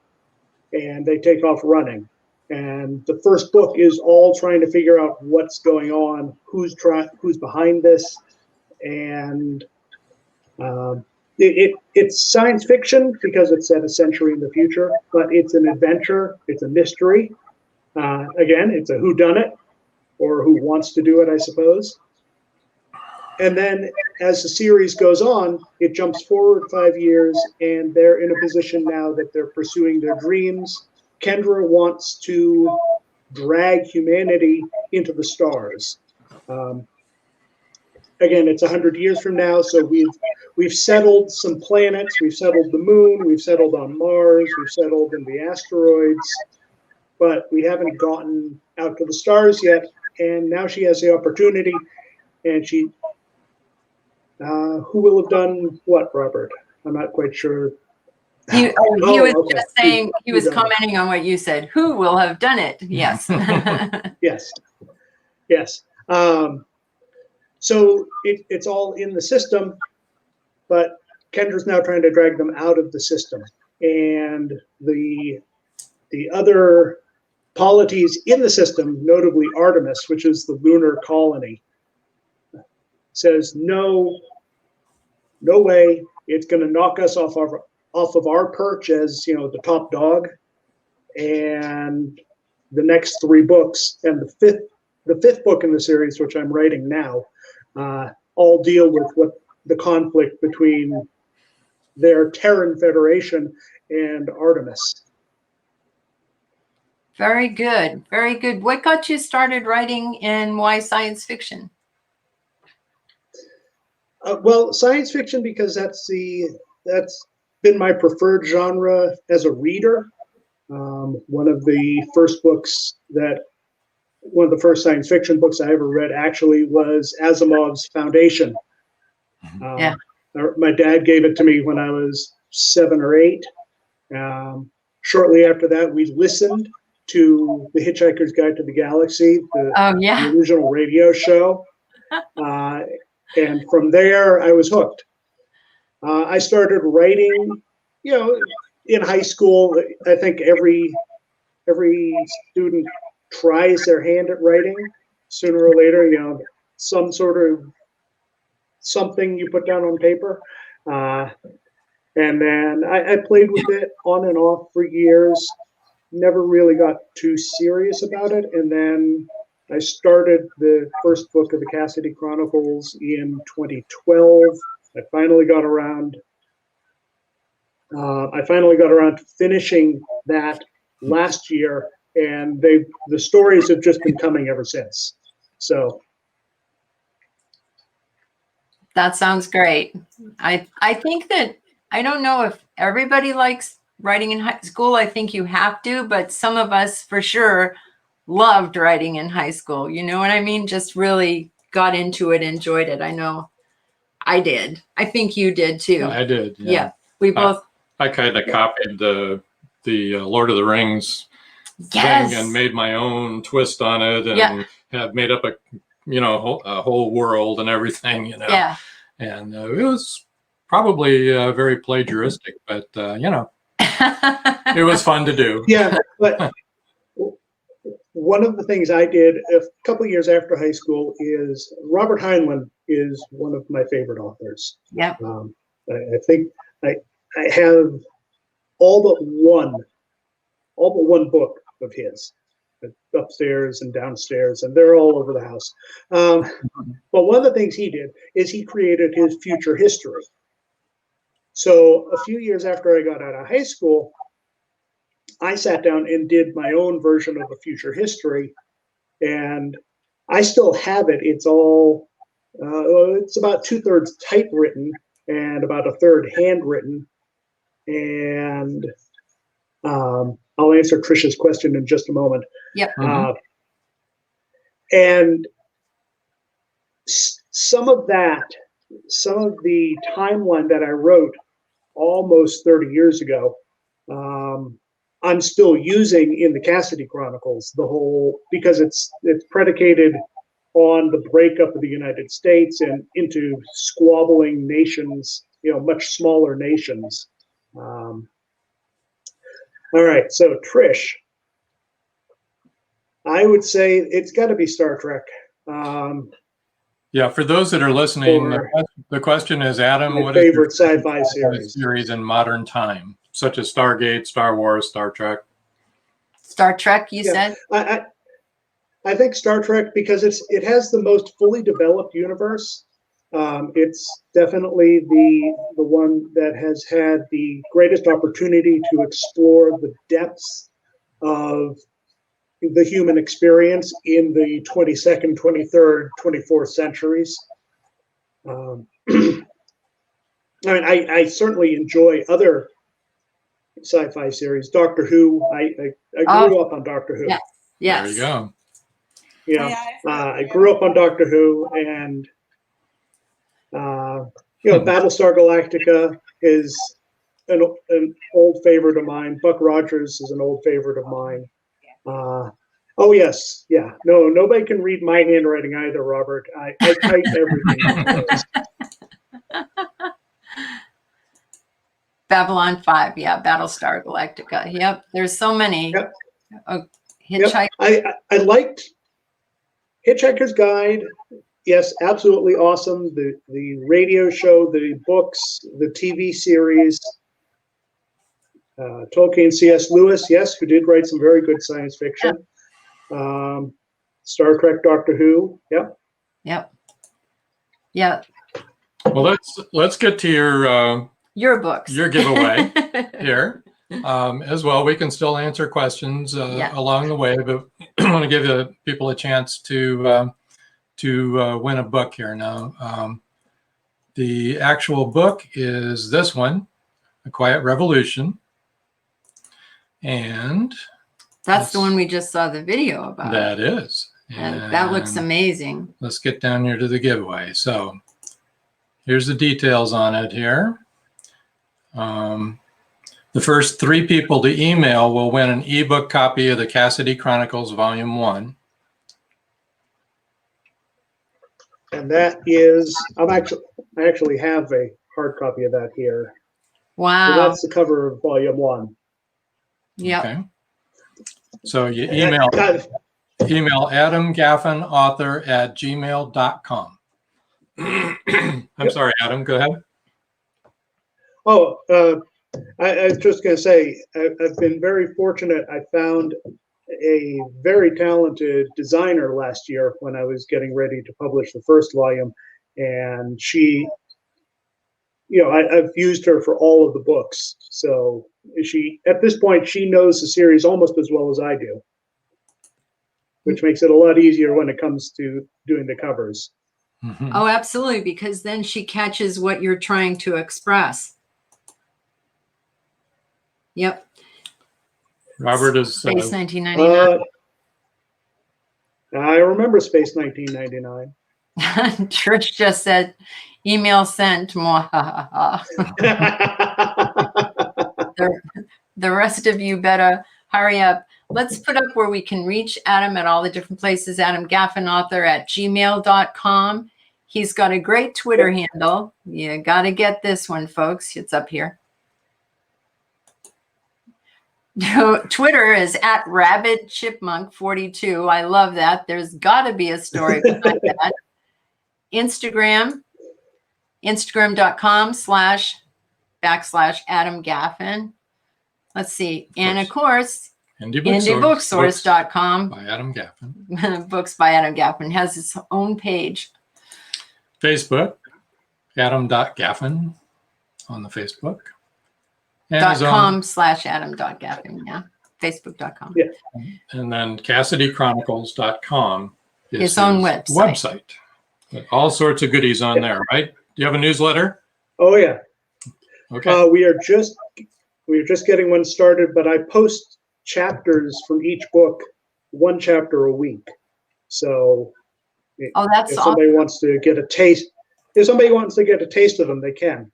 and they take off running. And the first book is all trying to figure out what's going on, who's behind this, and it's science fiction because it's set a century in the future, but it's an adventure. It's a mystery. Again, it's a whodunit, or who wants to do it, I suppose. And then as the series goes on, it jumps forward 5 years, and they're in a position now that they're pursuing their dreams. Kendra wants to drag humanity into the stars. Again, it's 100 years from now, so we've settled some planets, we've settled the moon, we've settled on Mars, we've settled in the asteroids, but we haven't gotten out to the stars yet. And now she has the opportunity, and she, who will have done what, Robert? I'm not quite sure. He was okay. just saying, he was commenting on what you said. Who will have done it? Yes. Yes. So it's all in the system, but Kendra's now trying to drag them out of the system. And the other polities in the system, notably Artemis, which is the lunar colony, says no way, it's going to knock us off of our perch as, the top dog. And the next 3 books and the fifth book in the series, which I'm writing now, all deal with what the conflict between their Terran Federation and Artemis. Very good. Very good. What got you started writing, and why science fiction? Well, science fiction, because that's been my preferred genre as a reader. One of the first science fiction books I ever read actually was Asimov's Foundation. Yeah. My dad gave it to me when I was 7 or 8. Shortly after that, we listened to The Hitchhiker's Guide to the Galaxy, the original radio show. And from there, I was hooked. I started writing, in high school. I think every student tries their hand at writing sooner or later, some sort of something you put down on paper. And then I played with it on and off for years, never really got too serious about it. And then I started the first book of the Cassidy Chronicles in 2012. I finally got around to finishing that last year, and the stories have just been coming ever since. So that sounds great. I think that, I don't know if everybody likes writing in high school. I think you have to, but some of us for sure loved writing in high school. You know what I mean? Just really got into it, enjoyed it. I know I did. I think you did too. I did. Yeah. We both. I kind of copied the Lord of the Rings Yes. thing and made my own twist on it, and have made up a whole world and everything, Yeah. And it was probably very plagiaristic, but it was fun to do. Yeah, but one of the things I did a couple of years after high school is Robert Heinlein is one of my favorite authors. Yeah. I think I have all but one book of his upstairs and downstairs, and they're all over the house. But one of the things he did is he created his future history. So a few years after I got out of high school, I sat down and did my own version of a future history, and I still have it. It's all, it's about 2/3 typewritten and about 1/3 handwritten. And I'll answer Trisha's question in just a moment. Yep. And some of the timeline that I wrote almost 30 years ago, I'm still using in the Cassidy Chronicles, because it's predicated on the breakup of the United States and into squabbling nations, much smaller nations. All right, so Trish, I would say it's got to be Star Trek. Yeah, for those that are listening, the question is, Adam, what favorite is your sci-fi series in modern time, such as Stargate, Star Wars, Star Trek? Star Trek, you said? I think Star Trek, because it has the most fully developed universe. It's definitely the one that has had the greatest opportunity to explore the depths of the human experience in the 22nd, 23rd, 24th centuries. I mean, I certainly enjoy other sci-fi series. Doctor Who, I grew up on Doctor Who. Yes. Yes. There you go. I grew up on Doctor Who, and Battlestar Galactica is an old favorite of mine. Buck Rogers is an old favorite of mine. Oh yes, yeah. No, nobody can read my handwriting either, Robert. I type everything. Babylon 5, yeah, Battlestar Galactica. Yep, there's so many. Yep. Hitchhiker. Yep. I liked Hitchhiker's Guide. Yes, absolutely awesome. The radio show, the books, the TV series. Tolkien, C.S. Lewis, yes, who did write some very good science fiction. Yeah. Star Trek, Doctor Who. Yep. Yep. Yeah. Well, let's get to your books, your giveaway here as well. We can still answer questions along the way, but I want to give people a chance to win a book here now. The actual book is this one, A Quiet Revolution. And that's the one we just saw the video about. That is. And that looks amazing. Let's get down here to the giveaway. So here's the details on it here. The first 3 people to email will win an ebook copy of the Cassidy Chronicles Volume 1. And that is, I actually have a hard copy of that here. Wow. So that's the cover of Volume 1. Yeah. Okay. So you email Adam Gaffen, author @gmail.com. I'm sorry, Adam, go ahead. Oh, I was just going to say, I've been very fortunate. I found a very talented designer last year when I was getting ready to publish the first volume. And she, I've used her for all of the books. So at this point, she knows the series almost as well as I do, which makes it a lot easier when it comes to doing the covers. Mm-hmm. Oh, absolutely. Because then she catches what you're trying to express. Yep. Robert is Space 1999. I remember Space 1999. Trish just said, email sent. The rest of you better hurry up. Let's put up where we can reach Adam at all the different places. Adam Gaffen, author @gmail.com. He's got a great Twitter handle. You got to get this one, folks. It's up here. Twitter is @RabbitChipmunk42. I love that. There's got to be a story behind that. Instagram.com//Adam Gaffen. Let's see. And of course, IndieBookSource.com. By Adam Gaffen. Books by Adam Gaffen has its own page. Facebook, Adam.Gaffen on the Facebook. .com/Adam.Gaffen, yeah. Facebook.com. Yeah. And then CassidyChronicles.com is his own website. All sorts of goodies on there, right? Do you have a newsletter? Oh yeah. Okay. We are just getting one started, but I post chapters from each book, 1 chapter a week. So that's if somebody wants to get a taste, of them, they can.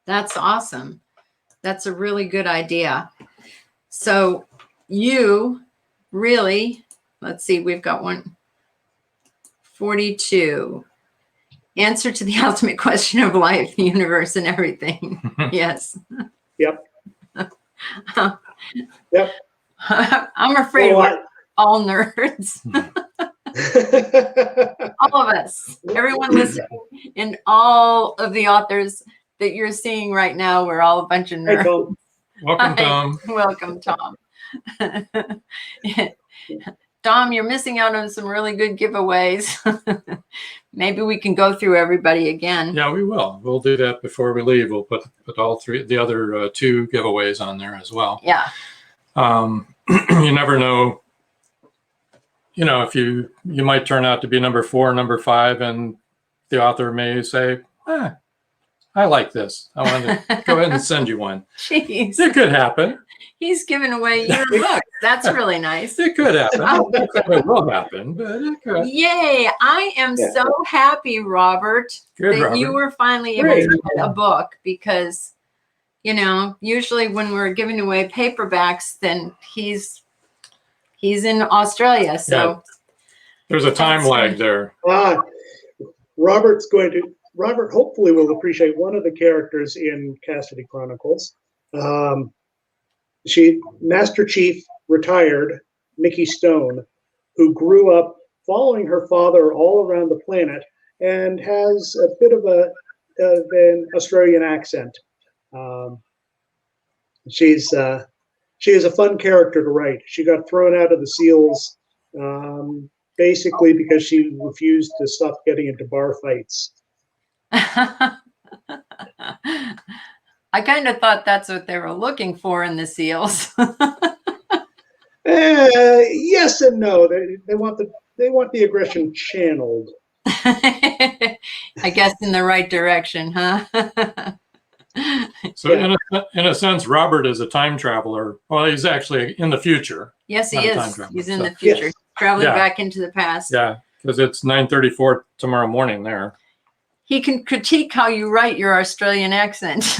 That's awesome. That's a really good idea. So you really, let's see, we've got 142. Answer to the ultimate question of life, the universe, and everything. Yes. Yep. Yep. I'm afraid we're all nerds. All of us, everyone listening, and all of the authors that you're seeing right now, we're all a bunch of nerds. Hey, Tom. Welcome, Tom. Welcome, Tom. Dom, you're missing out on some really good giveaways. Maybe we can go through everybody again. Yeah, we will. We'll do that before we leave. We'll put all three, the other 2 giveaways on there as well. Yeah. You never know. You know, if you might turn out to be number 4, number 5, and the author may say, I like this. I want to go ahead and send you one. Jeez. It could happen. He's giving away your book. That's really nice. It could happen. I don't think it will happen, but it could. Yay. I am so happy, Robert, that you were finally able to get a book, because, you know, usually when we're giving away paperbacks, then he's in Australia. So there's a time lag there. Robert hopefully will appreciate one of the characters in Cassidy Chronicles. Master Chief retired, Mickey Stone, who grew up following her father all around the planet and has a bit of an Australian accent. She is a fun character to write. She got thrown out of the SEALs basically because she refused to stop getting into bar fights. I kind of thought that's what they were looking for in the SEALs. Yes and no. They want the aggression channeled. I guess in the right direction, huh? So in a sense, Robert is a time traveler. Well, he's actually in the future. Yes, he is. He's in the future, traveling back into the past. Yeah, because it's 9:34 tomorrow morning there. He can critique how you write your Australian accent.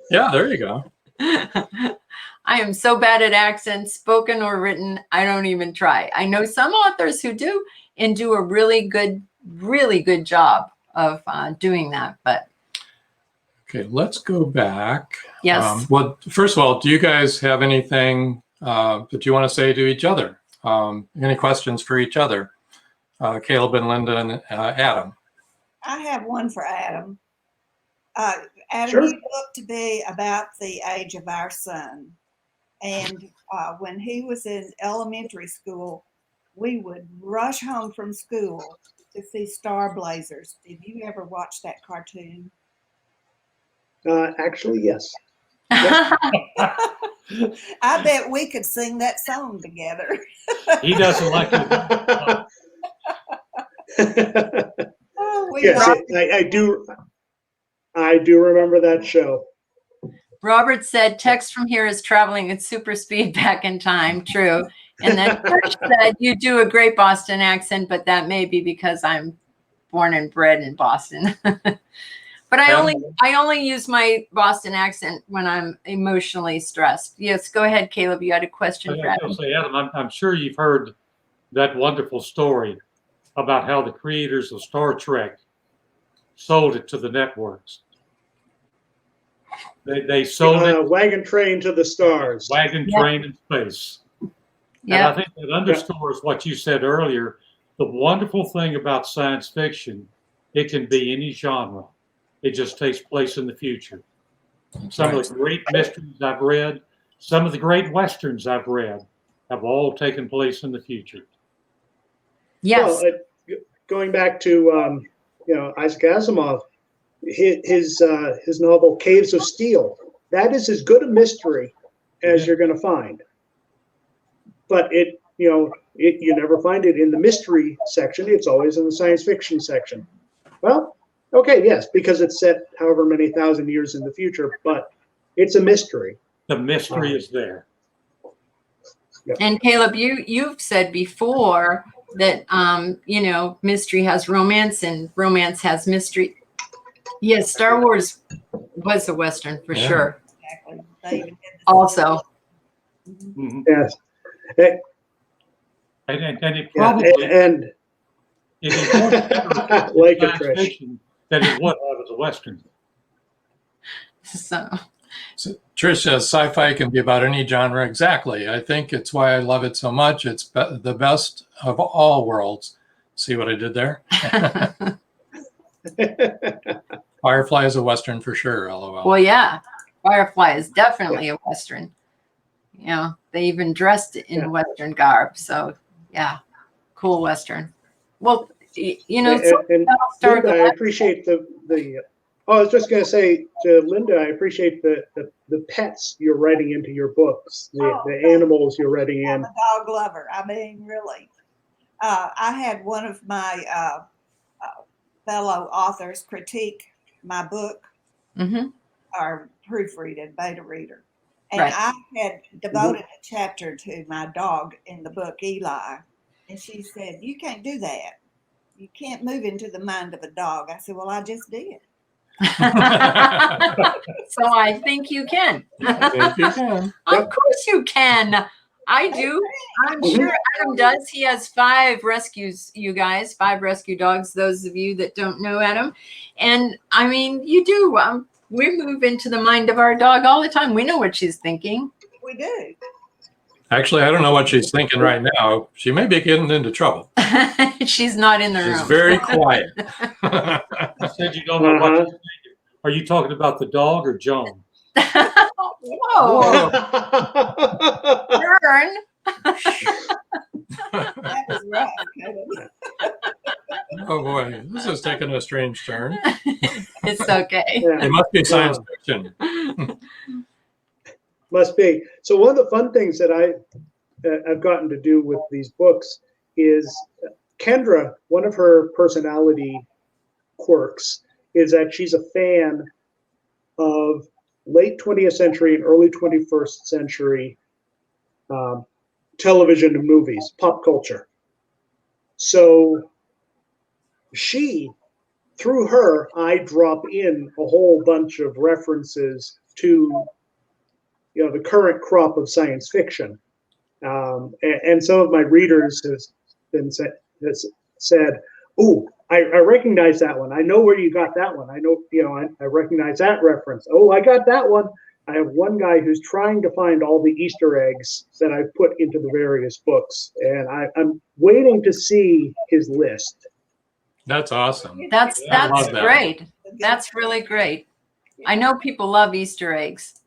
Yeah, there you go. I am so bad at accents, spoken or written, I don't even try. I know some authors who do, and do a really good job of doing that. But okay, let's go back. Yes. Well, first of all, do you guys have anything that you want to say to each other? Any questions for each other? Caleb and Linda and Adam. I have one for Adam. Adam, Sure. you look to be about the age of our son. And when he was in elementary school, we would rush home from school to see Star Blazers. Did you ever watch that cartoon? Actually, yes. I bet we could sing that song together. He doesn't like it. Yes, I do remember that show. Robert said, text from here is traveling at super speed back in time. True. And then Church said, you do a great Boston accent, but that may be because I'm born and bred in Boston. But I only use my Boston accent when I'm emotionally stressed. Yes, go ahead, Caleb. You had a question for Adam. Adam, I'm sure you've heard that wonderful story about how the creators of Star Trek sold it to the networks. They sold it. Wagon Train to the Stars. Wagon Train in Space. Yeah. And I think that underscores what you said earlier. The wonderful thing about science fiction, it can be any genre. It just takes place in the future. Some of the great mysteries I've read, some of the great Westerns I've read have all taken place in the future. Yes. Well, going back to Isaac Asimov, his novel Caves of Steel, that is as good a mystery as you're going to find. But you never find it in the mystery section. It's always in the science fiction section. Well, okay, yes, because it's set however many thousand years in the future, but it's a mystery. The mystery is there. Yep. And Caleb, you've said before that mystery has romance and romance has mystery. Yes, Star Wars was a Western for sure. Exactly. They even did the Also. Mhm. Yes. And it probably And it is more better like in a science Trish. fiction than it would out of the Western. So, So, Trish says sci-fi can be about any genre. Exactly. I think it's why I love it so much. It's the best of all worlds. See what I did there? Firefly is a Western for sure, LOL. well, yeah, Firefly is definitely a Western. You know, they even dressed in Yeah. Western garb. So, yeah, cool Western. Well, you know, and Linda, I appreciate the I was just going to say to Linda, I appreciate the pets you're writing into your books, the animals you're writing in. I'm a dog lover. I mean, really. I had one of my fellow authors critique my book or proofread and beta reader. And Right. I had devoted a chapter to my dog in the book, Eli. And she said, "You can't do that. You can't move into the mind of a dog." I said, "Well, I just did." So I think you can. I think you can. Of course you can. I do. I'm sure Adam does. He has 5 rescues, you guys, 5 rescue dogs, those of you that don't know Adam. And I mean, you do. We move into the mind of our dog all the time. We know what she's thinking. We do. Actually, I don't know what she's thinking right now. She may be getting into trouble. She's not in the room. She's very quiet. You said you don't know what she's thinking. Are you talking about the dog or Joan? Whoa. Turn. That was rough. Oh boy, this is taking a strange turn. It's okay. It must be science fiction. Must be. So one of the fun things that I've gotten to do with these books is Kendra, one of her personality quirks is that she's a fan of late 20th century and early 21st century television and movies, pop culture. So through her, I drop in a whole bunch of references to the current crop of science fiction. And some of my readers has said, "Oh, I recognize that one. I know where you got that one. I know, I recognize that reference. Oh, I got that one." I have one guy who's trying to find all the Easter eggs that I've put into the various books, and I'm waiting to see his list. That's awesome. That's that. great. That's really great. I know people love Easter eggs.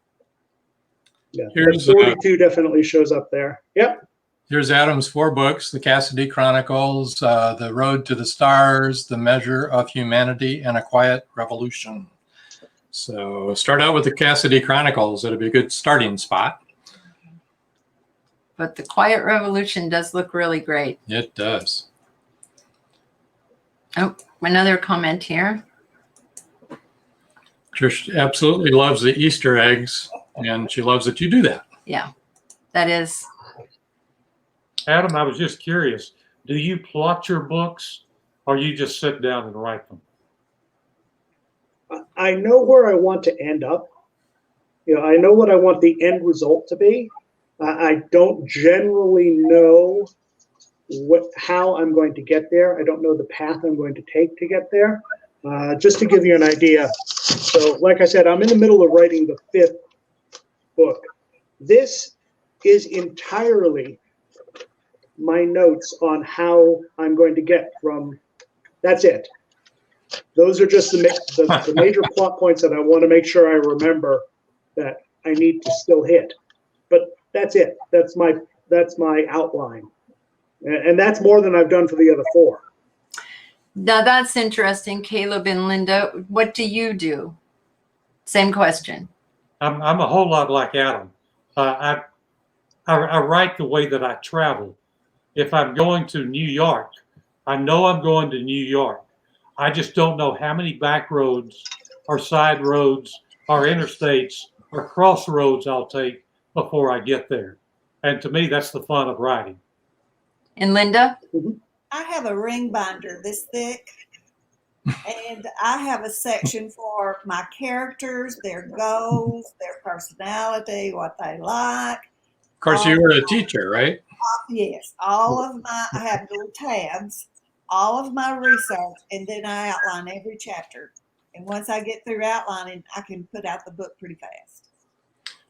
Yeah, Here's 42 definitely shows up there. Yep. Here's Adam's 4 books: The Cassidy Chronicles, The Road to the Stars, The Measure of Humanity, and A Quiet Revolution. So start out with The Cassidy Chronicles. It'll be a good starting spot. But The Quiet Revolution does look really great. It does. Oh, another comment here. Trish absolutely loves the Easter eggs, and she loves that you do that. Yeah, that is. Adam, I was just curious. Do you plot your books or you just sit down and write them? I know where I want to end up. I know what I want the end result to be. I don't generally know how I'm going to get there. I don't know the path I'm going to take to get there. Just to give you an idea. So like I said, I'm in the middle of writing the 5th book. This is entirely my notes on how I'm going to get from, that's it. Those are just the major plot points that I want to make sure I remember that I need to still hit. But that's it. That's my outline. And that's more than I've done for the other 4. Now that's interesting. Caleb and Linda, what do you do? Same question. I'm a whole lot like Adam. I write the way that I travel. If I'm going to New York, I know I'm going to New York. I just don't know how many back roads or side roads or interstates or crossroads I'll take before I get there. And to me, that's the fun of writing. And Linda? I have a ring binder this thick, And I have a section for my characters, their goals, their personality, what they like. Of course, you were a teacher, right? Yes, I have little tabs, all of my research, and then I outline every chapter. And once I get through outlining, I can put out the book pretty fast.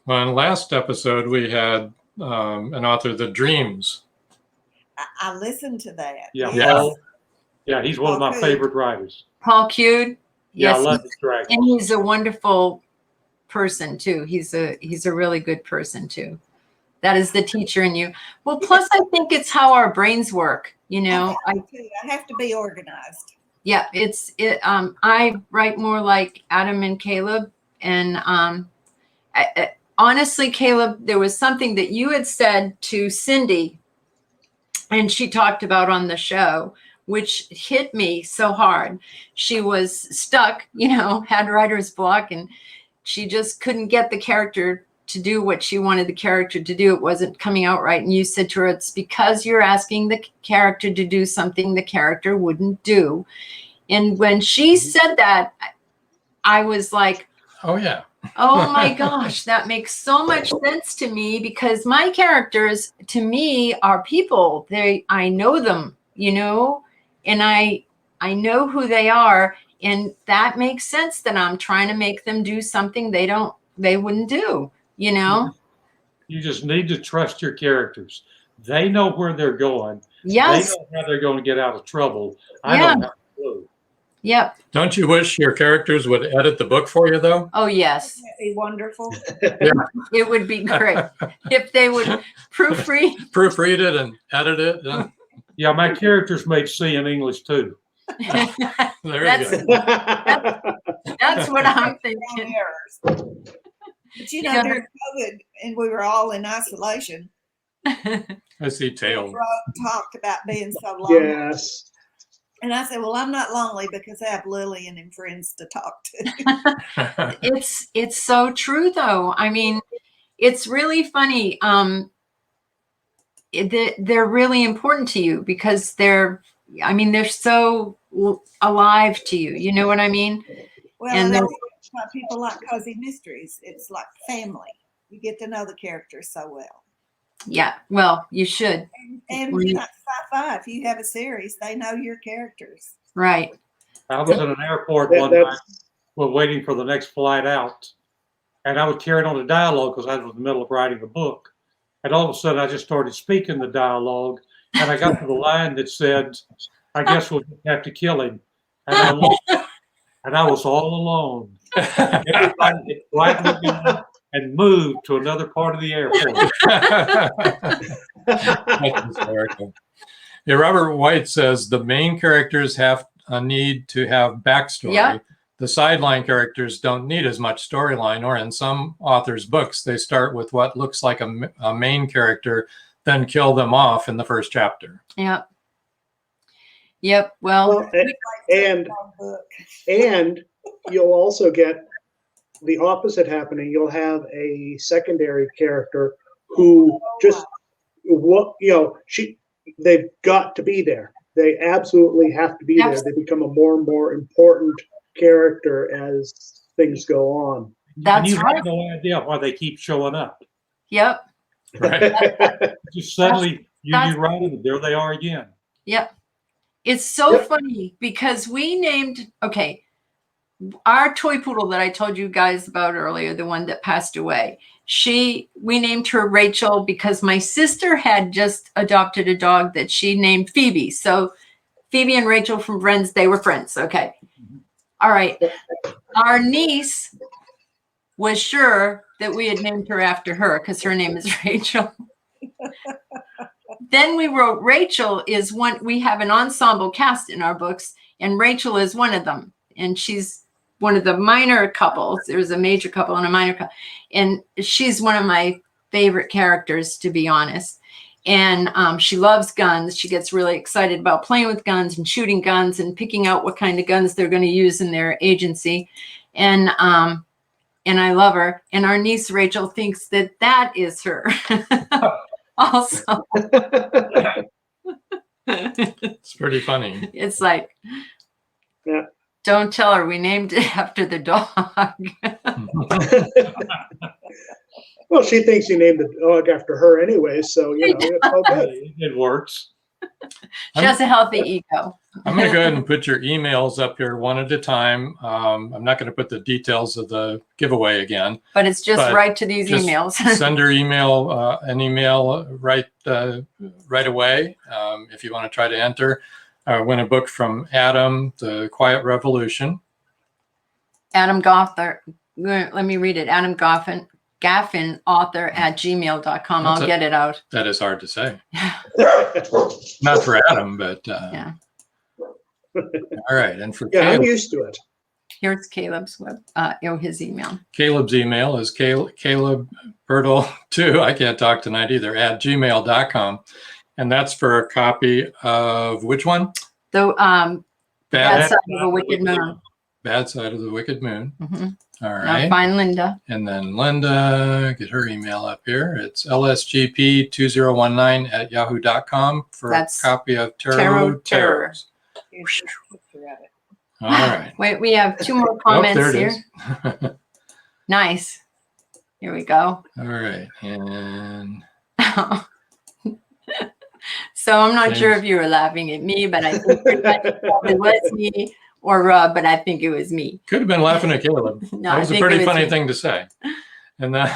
Well, in last episode, we had an author, The Dreams. I listened to that. Yeah, Yeah. Paul, yeah, he's one of my favorite writers. Paul Cude. Yeah, Yes, I love his dragons. and he's a wonderful person too. He's a really good person too. That is the teacher in you. Well, plus I think it's how our brains work. You know, I have to be organized. Yeah, I write more like Adam and Caleb, and honestly, Caleb, there was something that you had said to Cindy, and she talked about on the show, which hit me so hard. She was stuck, had writer's block, and she just couldn't get the character to do what she wanted the character to do. It wasn't coming out right. And you said to her, it's because you're asking the character to do something the character wouldn't do. And when she said that, I was like, oh yeah. Oh my gosh, that makes so much sense to me, because my characters to me are people. I know them, and I know who they are. And that makes sense that I'm trying to make them do something they wouldn't do, You just need to trust your characters. They know where they're going. Yes. They know how they're going to get out of trouble. I don't have a clue. Yep. Don't you wish your characters would edit the book for you, though? Oh, yes. That'd be wonderful. Yeah. It would be great if they would proofread it and edit it. Yeah, my characters made C in English too. There you go. That's what I'm thinking. But during COVID, and we were all in isolation. I see tail. Talked about being so lonely. Yes. And I said, well, I'm not lonely because I have Lillian and friends to talk to. It's so true, though. I mean, it's really funny. They're really important to you because they're so alive to you. You know what I mean? Well, and that's why people like cozy mysteries. It's like family. You get to know the characters so well. Yeah, well, you should. And like sci-fi, if you have a series, they know your characters. Right. I was in an airport one night, we're waiting for the next flight out, and I was carrying on the dialogue because I was in the middle of writing a book. And all of a sudden, I just started speaking the dialogue, and I got to the line that said, I guess we'll have to kill him. And I looked, and I was all alone. Everybody had quietly gone and moved to another part of the airport. That's hysterical. Yeah, Robert White says the main characters have a need to have backstory. Yep. The sideline characters don't need as much storyline, or in some authors' books, they start with what looks like a main character, then kill them off in the first chapter. Yep. Yep. Well, and you'll also get the opposite happening. You'll have a secondary character who they've got to be there. They absolutely have to be there. They become a more and more important character as things go on. That's and you right. have no idea why they keep showing up. Yep. Right. Just suddenly you write them, there they are again. Yep. It's so funny because we named, our toy poodle that I told you guys about earlier, the one that passed away, we named her Rachel because my sister had just adopted a dog that she named Phoebe. So Phoebe and Rachel from Friends, they were friends. Okay. All right. Our niece was sure that we had named her after her because her name is Rachel. Then we wrote Rachel is one. We have an ensemble cast in our books, and Rachel is one of them. And she's one of the minor couples. There's a major couple and a minor couple. And she's one of my favorite characters, to be honest. And she loves guns. She gets really excited about playing with guns and shooting guns and picking out what kind of guns they're going to use in their agency. And I love her. And our niece, Rachel, thinks that is her. Also. It's pretty funny. It's like. Yeah. Don't tell her we named it after the dog. Well, she thinks you named the dog after her anyway, so it's all good. It works. She has a healthy ego. I'm going to go ahead and put your emails up here one at a time. I'm not going to put the details of the giveaway again. But it's just right to these emails. Send her an email right away if you want to try to enter. Win a book from Adam, The Quiet Revolution. Adam Gaffen. Let me read it. Adam Gaffen author @gmail.com. I'll get it out. That is hard to say. Not for Adam, but yeah. All right, and for yeah, Caleb, I'm used to it. Here's Caleb's his email. Caleb's email is Caleb Pirtle 2. I can't talk tonight either @gmail.com, and that's for a copy of which one? The Bad Side of the Wicked Moon. Moon. Bad Side of the Wicked Moon. Mm-hmm. All right. Now find Linda. And then Linda, get her email up here. It's lsgp2019@yahoo.com for a copy of Tarot Terrors. All right. Wait, we have 2 more comments here. Nice. Here we go. All right. And so I'm not sure if you were laughing at me, but I think it probably was me. Or Rob, but I think it was me. Could have been laughing at Caleb. No, that was a pretty funny thing to say. And then,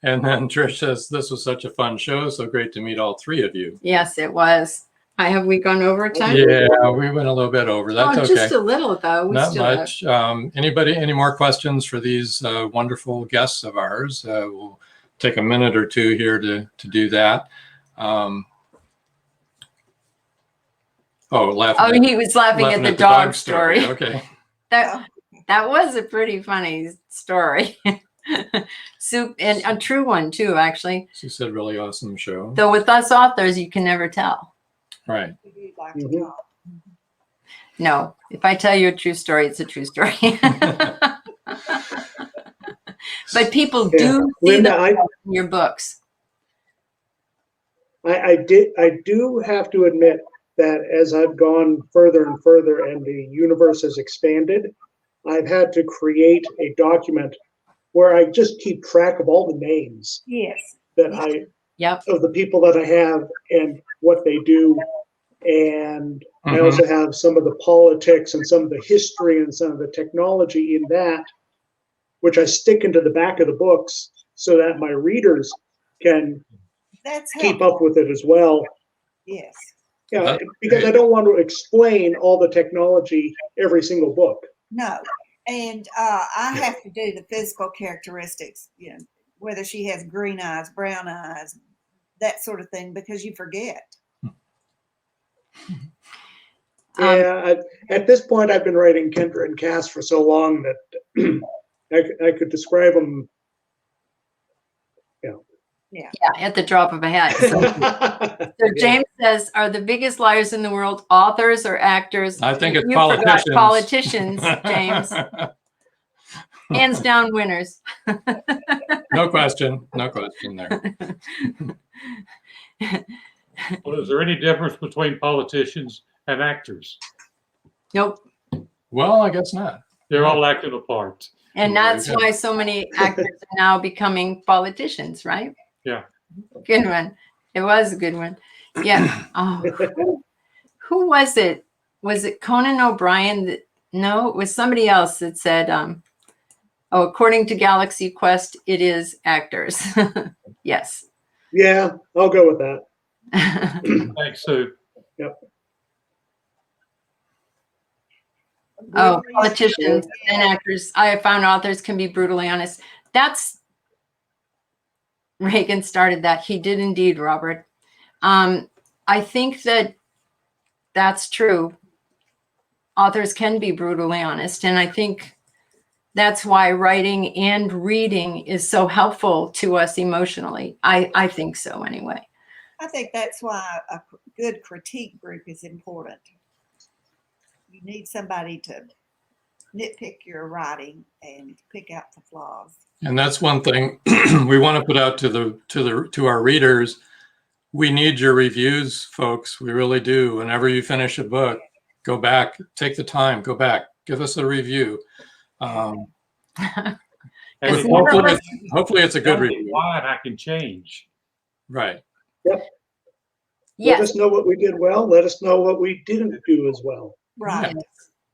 and then Trish says, this was such a fun show. So great to meet all 3 of you. Yes, it was. Have we gone over time? Yeah, we went a little bit over. That's okay. Just a little, though. Not much. Any more questions for these wonderful guests of ours? We'll take a minute or 2 here to do that. He was laughing at the dog story. Okay. That was a pretty funny story. Soup, and a true one too, actually. She said really awesome show. Though with us authors, you can never tell. Right. Mm-hmm. No, if I tell you a true story, it's a true story. But people do see Linda, in your books. I do have to admit that as I've gone further and further and the universe has expanded, I've had to create a document where I just keep track of all the names. Yes. That of the people that I have and what they do. And I also have some of the politics and some of the history and some of the technology in that, which I stick into the back of the books so that my readers can keep up with it as well. Yes. Yeah, because I don't want to explain all the technology every single book. No, and I have to do the physical characteristics, whether she has green eyes, brown eyes, that sort of thing, because you forget. Yeah, at this point, I've been writing Kendra and Cass for so long that I could describe them. Yeah, at the drop of a hat. So James says, are the biggest liars in the world authors or actors? I think it's politicians. Politicians, James. Hands down winners. No question there. Well, is there any difference between politicians and actors? Nope. Well, I guess not. They're all acting a part. And that's why so many actors are now becoming politicians, right? Yeah. Good one. It was a good one. Yeah. Oh, who was it? Was it Conan O'Brien? No, it was somebody else that said, according to Galaxy Quest, it is actors. Yes. Yeah, I'll go with that. Thanks, Sue. Yep. Oh, politicians and actors. I have found authors can be brutally honest. Reagan started that. He did indeed, Robert. I think that's true. Authors can be brutally honest. And I think that's why writing and reading is so helpful to us emotionally. I think so anyway. I think that's why a good critique group is important. You need somebody to nitpick your writing and pick out the flaws. And that's one thing we want to put out to our readers. We need your reviews, folks. We really do. Whenever you finish a book, go back, take the time, go back, give us a review. Hopefully it's a good review. Why I can change. Right. Yep. Yes. Let us know what we did well. Let us know what we didn't do as well. Right.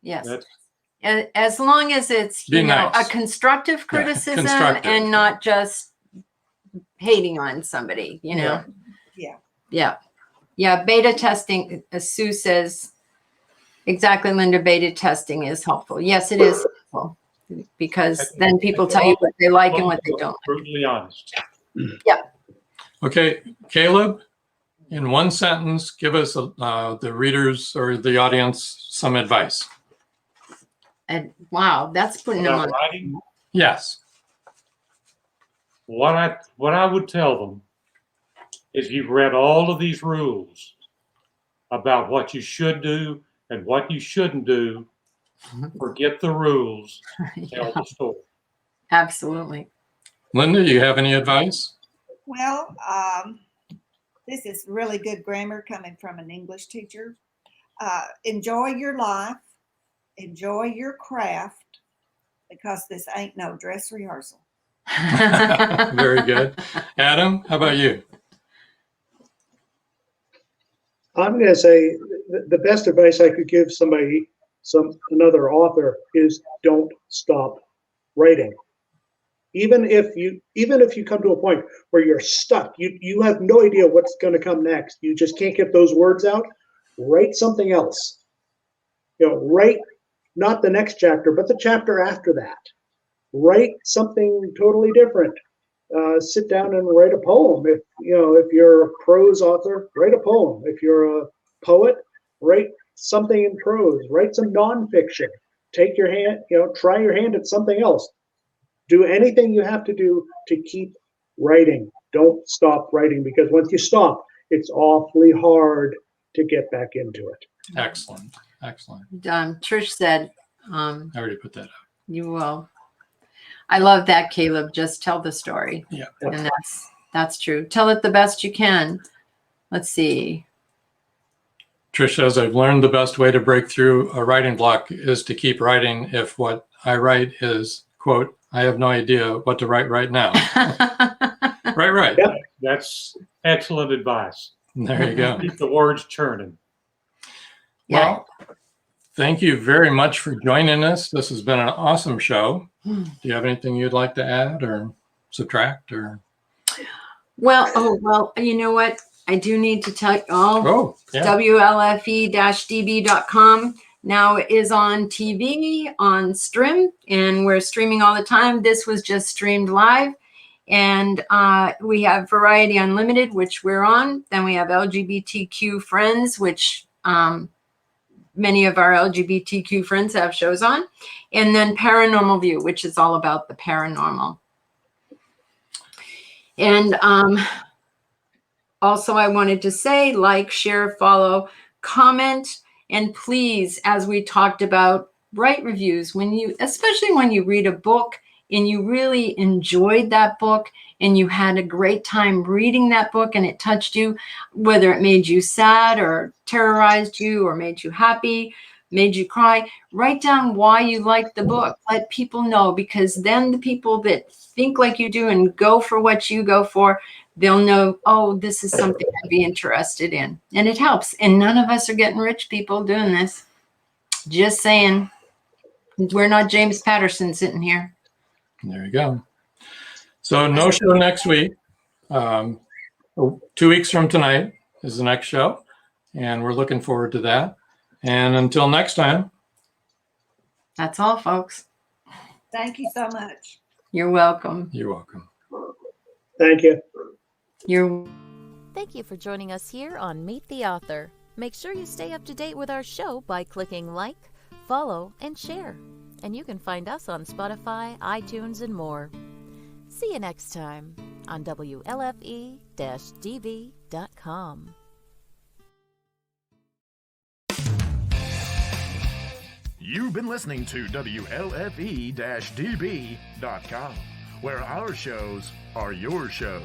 Yes. That's- And as long as it's, Be you know, nice. a constructive criticism constructive. and not just hating on somebody, you know? Yeah. Yeah. Yeah. Beta testing, as Sue says, exactly, Linda, beta testing is helpful. Yes, it is helpful because then people tell you what they like and what they don't. Brutally honest. Yeah. Okay, Caleb, in one sentence, give us the readers or the audience some advice. And wow, that's putting them About on. writing, Yes. what I would tell them is you've read all of these rules about what you should do and what you shouldn't do. Forget the rules. Tell the story. Absolutely. Linda, you have any advice? Well, this is really good grammar coming from an English teacher. Enjoy your life. Enjoy your craft, because this ain't no dress rehearsal. Very good. Adam, how about you? I'm going to say the best advice I could give somebody, another author, is don't stop writing. Even if you come to a point where you're stuck, you have no idea what's going to come next. You just can't get those words out. Write something else. Write not the next chapter, but the chapter after that. Write something totally different. Sit down and write a poem. If you're a prose author, write a poem. If you're a poet, write something in prose. Write some nonfiction. Take your hand, try your hand at something else. Do anything you have to do to keep writing. Don't stop writing, because once you stop, it's awfully hard to get back into it. Excellent. Trish said, I already put that up. you will. I love that, Caleb. Just tell the story. Yeah. And that's true. Tell it the best you can. Let's see. Trish says, I've learned the best way to break through a writing block is to keep writing if what I write is, quote, I have no idea what to write right now. Right. Yep. That's excellent advice. There you go. Keep the words churning. Yeah. Well, thank you very much for joining us. This has been an awesome show. Do you have anything you'd like to add or subtract or? Well, you know what? I do need to tell you, WLFE-DB.com now is on TV, on Stream, and we're streaming all the time. This was just streamed live. And we have Variety Unlimited, which we're on. Then we have LGBTQ Friends, which many of our LGBTQ friends have shows on. And then Paranormal View, which is all about the paranormal. And also I wanted to say, like, share, follow, comment, and please, as we talked about, write reviews especially when you read a book and you really enjoyed that book and you had a great time reading that book and it touched you, whether it made you sad or terrorized you or made you happy, made you cry, write down why you liked the book. Let people know, because then the people that think like you do and go for what you go for, they'll know, oh, this is something I'd be interested in. And it helps. And none of us are getting rich people doing this. Just saying. We're not James Patterson sitting here. There you go. So no show next week. 2 weeks from tonight is the next show. And we're looking forward to that. And until next time. That's all, folks. Thank you so much. You're welcome. You're welcome. Thank you. Thank you for joining us here on Meet the Author. Make sure you stay up to date with our show by clicking like, follow, and share. And you can find us on Spotify, iTunes, and more. See you next time on WLFE-DB.com. You've been listening to WLFE-DB.com, where our shows are your shows.